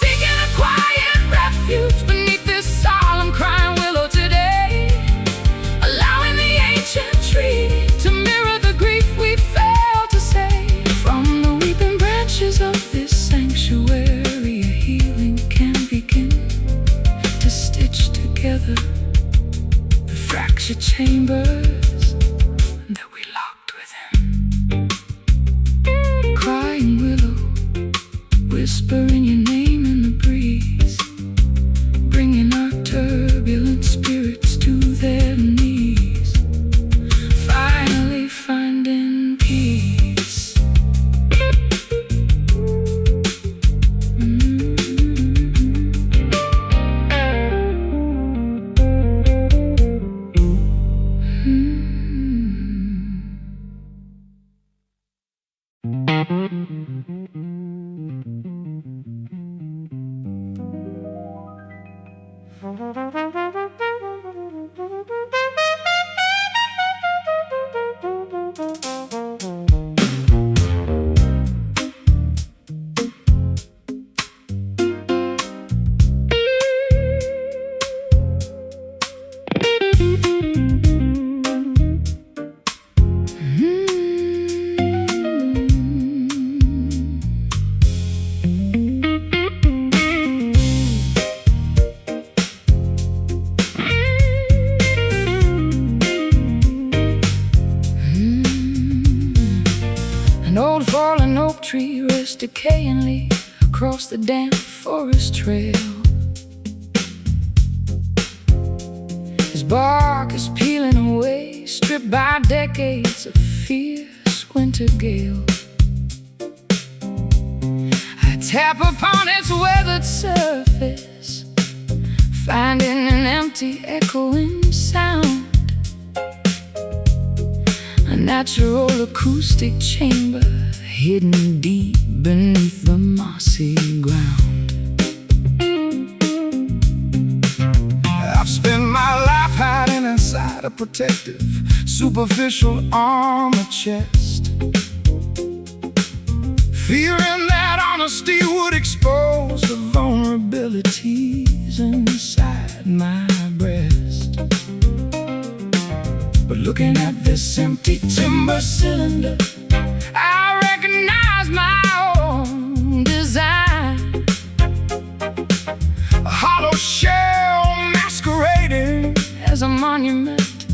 Seeking a quiet refuge beneath this solemn crying willow today, allowing the ancient tree to mirror the grief we failed to say. From the weeping branches of this sanctuary, a healing can begin to stitch together the fractured chambers that we locked within. Crying willow, whispering your name in the breeze, bringing our turbulent spirits to their knees, finally finding peace. An old fallen oak tree rests decayingly across the damp forest trail.
His bark is peeling away, stripped by decades of fierce winter gale. I tap upon its weathered surface, finding an empty echoing sound, a natural acoustic chamber hidden deep beneath the mossy ground.
I've spent my life hiding inside a protective, superficial armor chest, fearing that honesty would expose the vulnerabilities inside my breast. But looking at this empty timber cylinder, I recognize my own design, a hollow shell masquerading as a monument,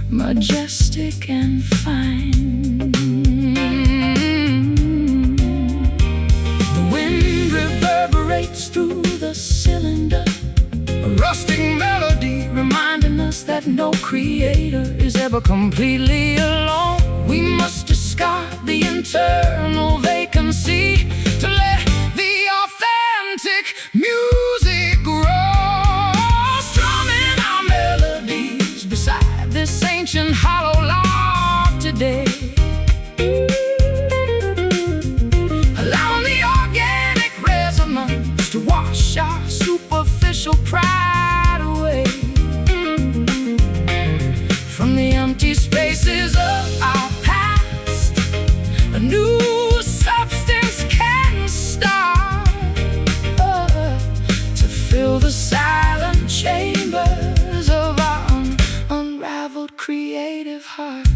majestic and fine. The wind reverberates through the cylinder, a rustic melody reminding us that no creator is ever completely alone. We must discard the internal vacancy to let the authentic music grow, strumming our melodies beside this ancient hollow log today, allowing the organic resonance to wash our superficial pride away from the empty spaces of our past. A new substance can start to fill the silent chambers of our unraveled creative heart.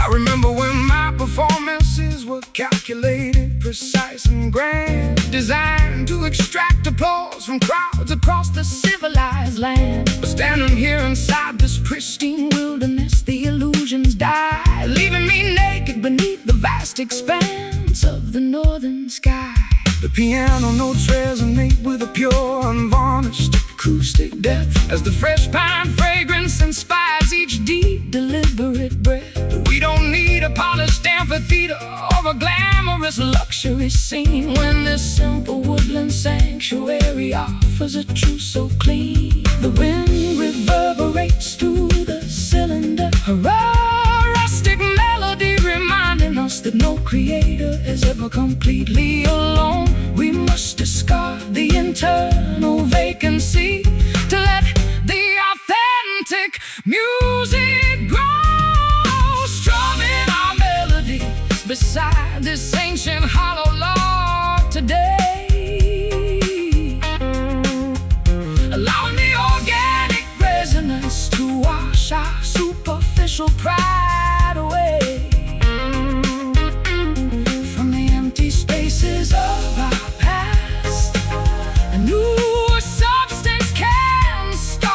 I remember when my performances were calculated, precise and grand, designed to extract applause from crowds across the civilized land. But standing here inside this pristine wilderness, the illusions die, leaving me naked beneath the vast expanse of the northern sky. The piano notes resonate with a pure, unvarnished acoustic depth, as the fresh pine fragrance inspires each deep, deliberate breath. We don't need a polished amphitheater or a glamorous luxury scene when this simple woodland sanctuary offers a truth so clean. The wind reverberates through the cylinder, a raw, rustic melody reminding us that no creator is ever completely alone. We must discard the internal vacancy to let the authentic music grow, strumming our melodies beside this ancient hollow log today, allowing the organic resonance to wash our superficial pride away from the empty spaces of our past. A new substance can start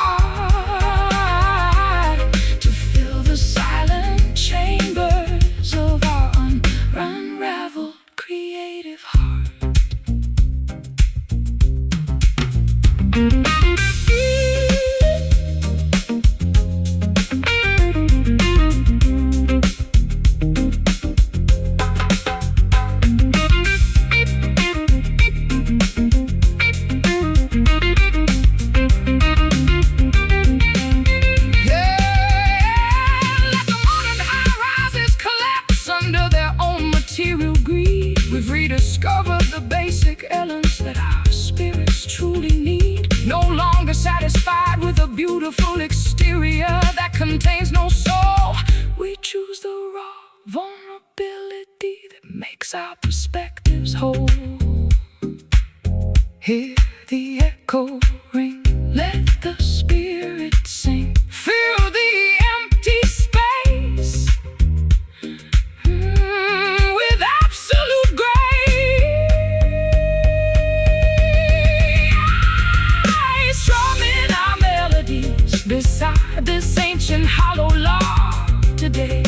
to fill the silent chambers of our unraveled creative heart. We've rediscovered the basic elements that our spirits truly need. No longer satisfied with a beautiful exterior that contains no soul. We choose the raw vulnerability that makes our perspectives whole. Hear the echo ring, let the spirit sing. Feel the empty space with absolute grace. Strumming our melodies beside this ancient hollow log today,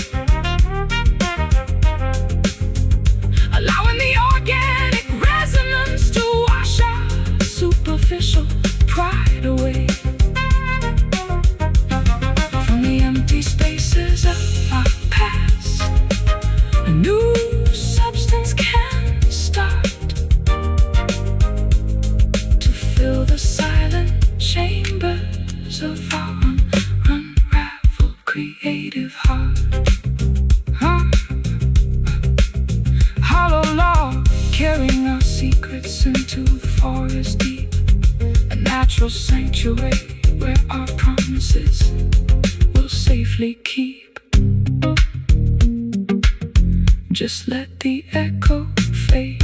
allowing the organic resonance to wash out superficial pride
of our unraveled creative heart. Hollow log carrying our secrets into the forest deep, a natural sanctuary where our promises will safely keep. Just let the echo fade.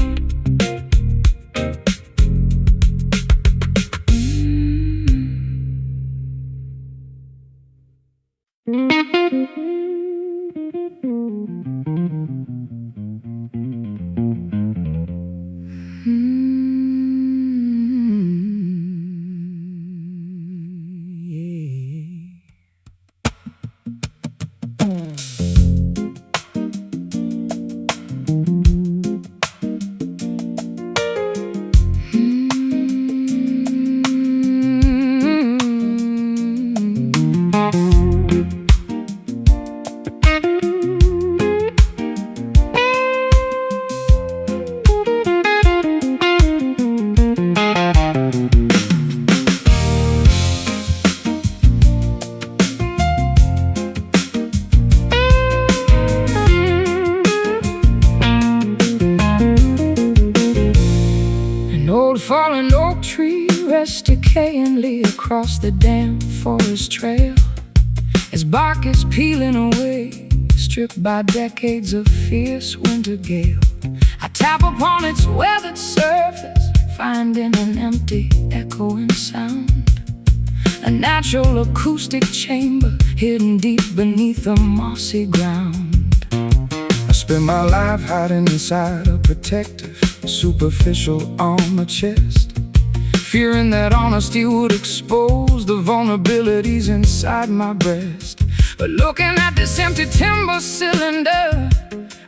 Fallen oak tree rests decayingly across the damp forest trail. Its bark is peeling away, stripped by decades of fierce winter gale. I tap upon its weathered surface, finding an empty echoing sound, a natural acoustic chamber hidden deep beneath the mossy ground.
I spent my life hiding inside a protective, superficial armor chest, fearing that honesty would expose the vulnerabilities inside my breast. But looking at this empty timber cylinder,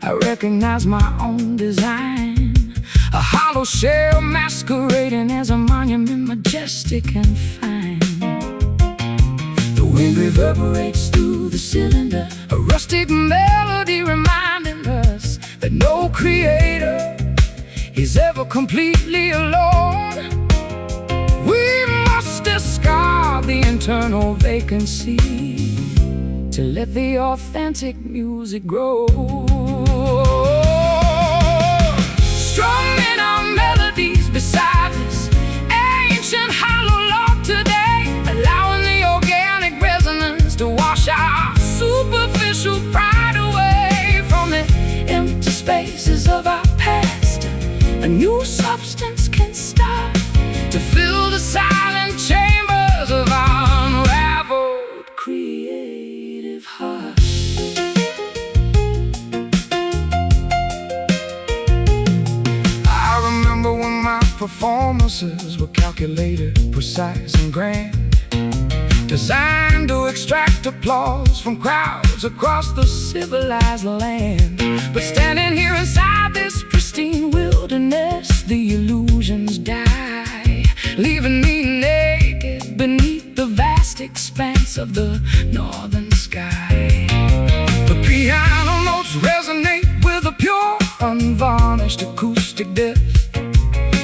I recognize my own design, a hollow shell masquerading as a monument, majestic and fine. The wind reverberates through the cylinder, a rustic melody reminding us that no creator is ever completely alone. We must discard the internal vacancy to let the authentic music grow. Strumming our melodies beside this ancient hollow log today, allowing the organic resonance to wash our superficial pride away from the empty spaces of our past. A new substance can start to fill the silent chambers of our unraveled creative heart. I remember when my performances were calculated, precise and grand, designed to extract applause from crowds across the civilized land. But standing here inside this pristine wilderness, the illusions die, leaving me naked beneath the vast expanse of the northern sky. The piano notes resonate with a pure, unvarnished acoustic depth,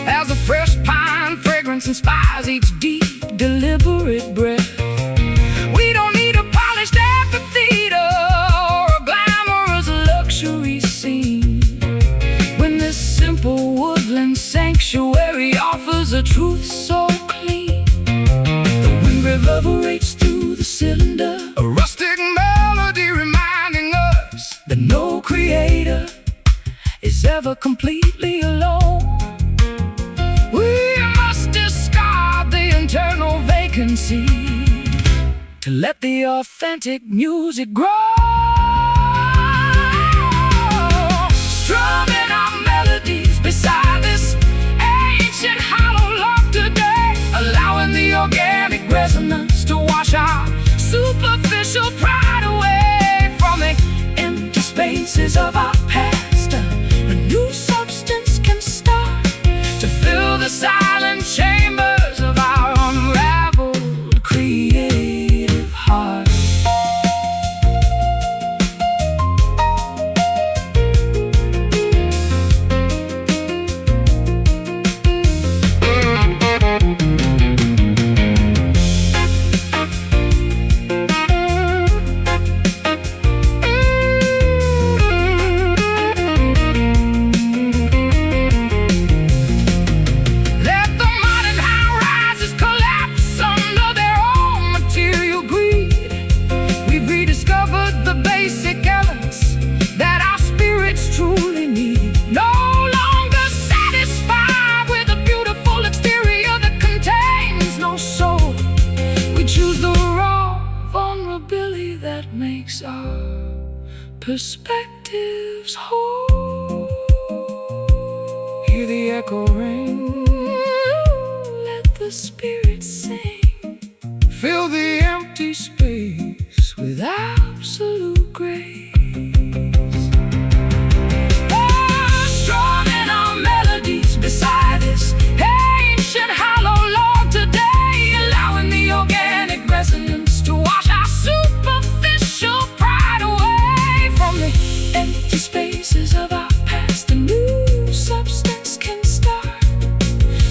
as the fresh pine fragrance inspires each deep, deliberate breath. We don't need a polished amphitheater or a glamorous luxury scene when this simple woodland sanctuary offers a truth so clean. The wind reverberates through the cylinder, a rustic melody reminding us that no creator is ever completely alone. We must discard the internal vacancy to let the authentic music grow. Strumming our melodies beside this ancient hollow log today, allowing the organic resonance to wash our superficial pride away from the empty spaces of our past. A new substance can start to fill the silent chambers of our unraveled creative heart.
perspectives hold.
Hear the echo ring,
let the spirit sing.
fill the empty space
With absolute grace. Strumming our melodies beside this ancient hollow log today, allowing the organic resonance to wash our superficial pride away from the empty spaces of our past. A new substance can start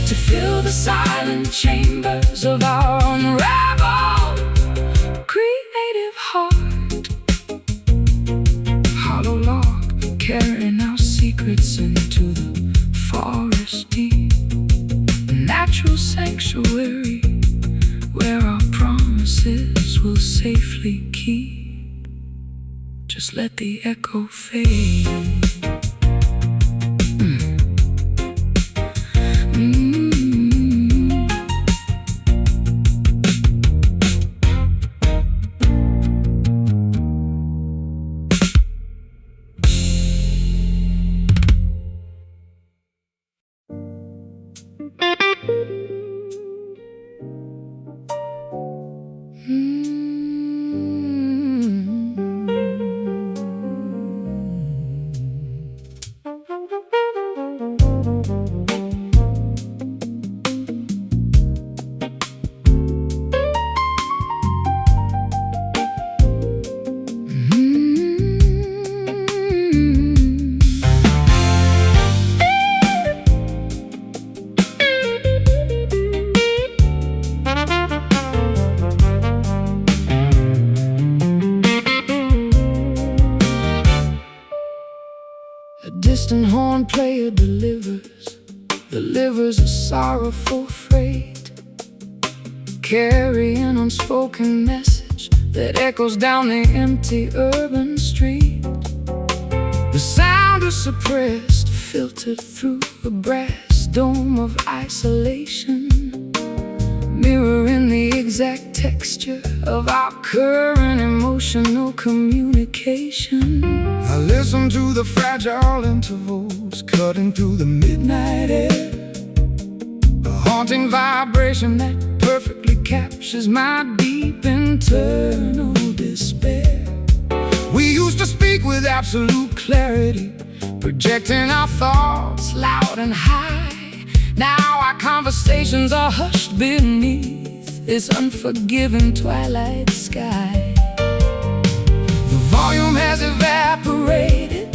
to fill the silent chambers of our unraveled creative heart.
hollow log,
Carrying our secrets into the forest deep, a natural sanctuary where our promises will safely keep. Just let the echo fade. A distant horn player delivers a sorrowful freight, carrying unspoken message that echoes down the empty urban street. The sound is suppressed, filtered through a brass dome of isolation, mirroring the exact texture of our current emotional communication.
I listen to the fragile intervals cutting through the midnight air,
A haunting vibration that perfectly captures my deep internal despair.
we used to speak with absolute
Clarity, projecting our thoughts loud and high. Now our conversations are hushed beneath this unforgiving twilight sky. The volume has evaporated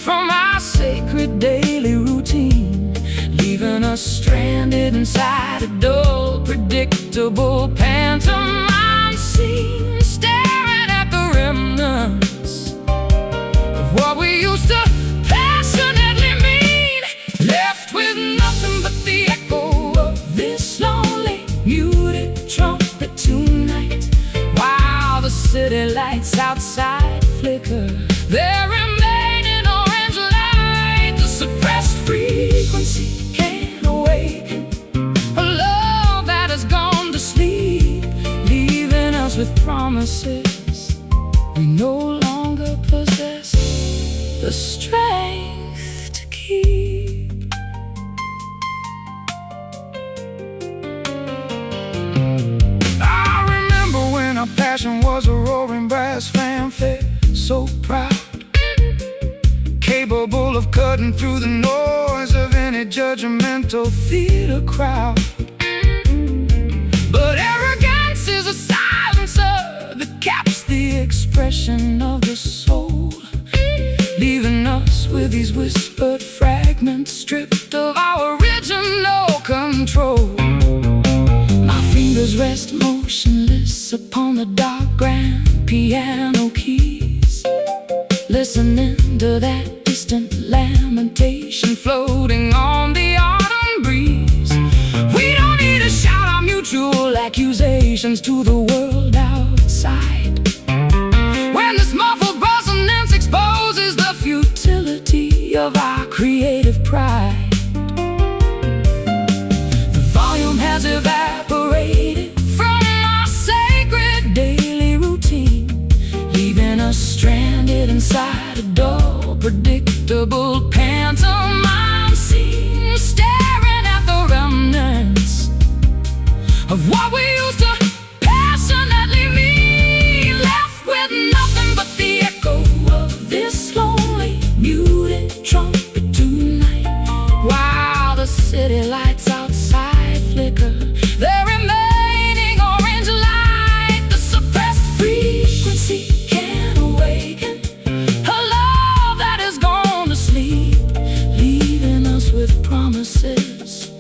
from our sacred daily routine, leaving us stranded inside a dull, predictable pantomime scene, staring at the remnants of what we used to passionately mean, left with nothing but the echo of this lonely, muted trumpet tonight. While the city lights outside flicker their remaining orange light, the suppressed frequency can't awaken a love that has gone to sleep, leaving us with promises we no longer possess the strength to keep.
I remember when our passion was a roaring brass fanfare, so proud, capable of cutting through the noise of any judgmental theater crowd.
But arrogance is a silencer that caps the expression of the soul, leaving us with these whispered fragments stripped of our original control. My fingers rest motionless upon the dark grand piano keys, listening to that distant lamentation floating on the autumn breeze. We don't need to shout our mutual accusations to the world outside, when this muffled resonance exposes the futility of our creative pride. The volume has evaporated from our sacred daily routine, leaving us stranded in inside a dull, predictable pantomime scene, staring at the remnants of what we used to passionately mean, left with nothing but the echo of this lonely, muted trumpet tonight. While the city lights outside flicker, the remaining orange light, the suppressed frequency can awaken a love that has gone to sleep, leaving us with promises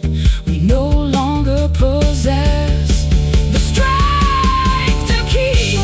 we no longer possess the strength to keep.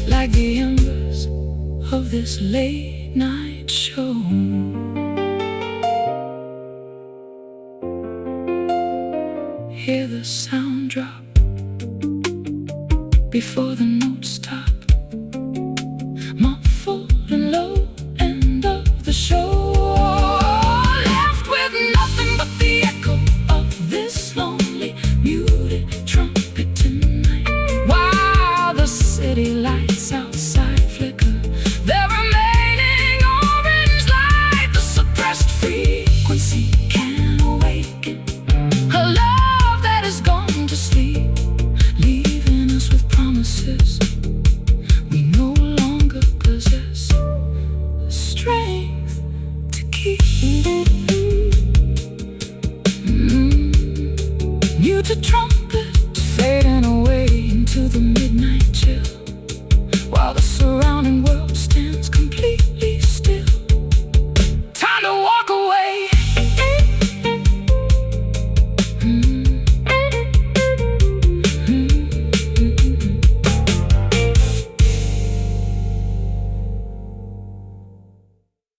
Like the embers of this late night show. Hear the sound drop before the notes stop, muffled and low, end of the show. Left with nothing but the echo of this lonely, muted trumpet tonight. While the city lights outside flicker, the remaining orange light, the suppressed frequency can awaken a love that has gone to sleep, leaving us with promises we no longer possess the strength to keep. Muted trumpet fading away into the midnight chill, while the surrounding world stands complete.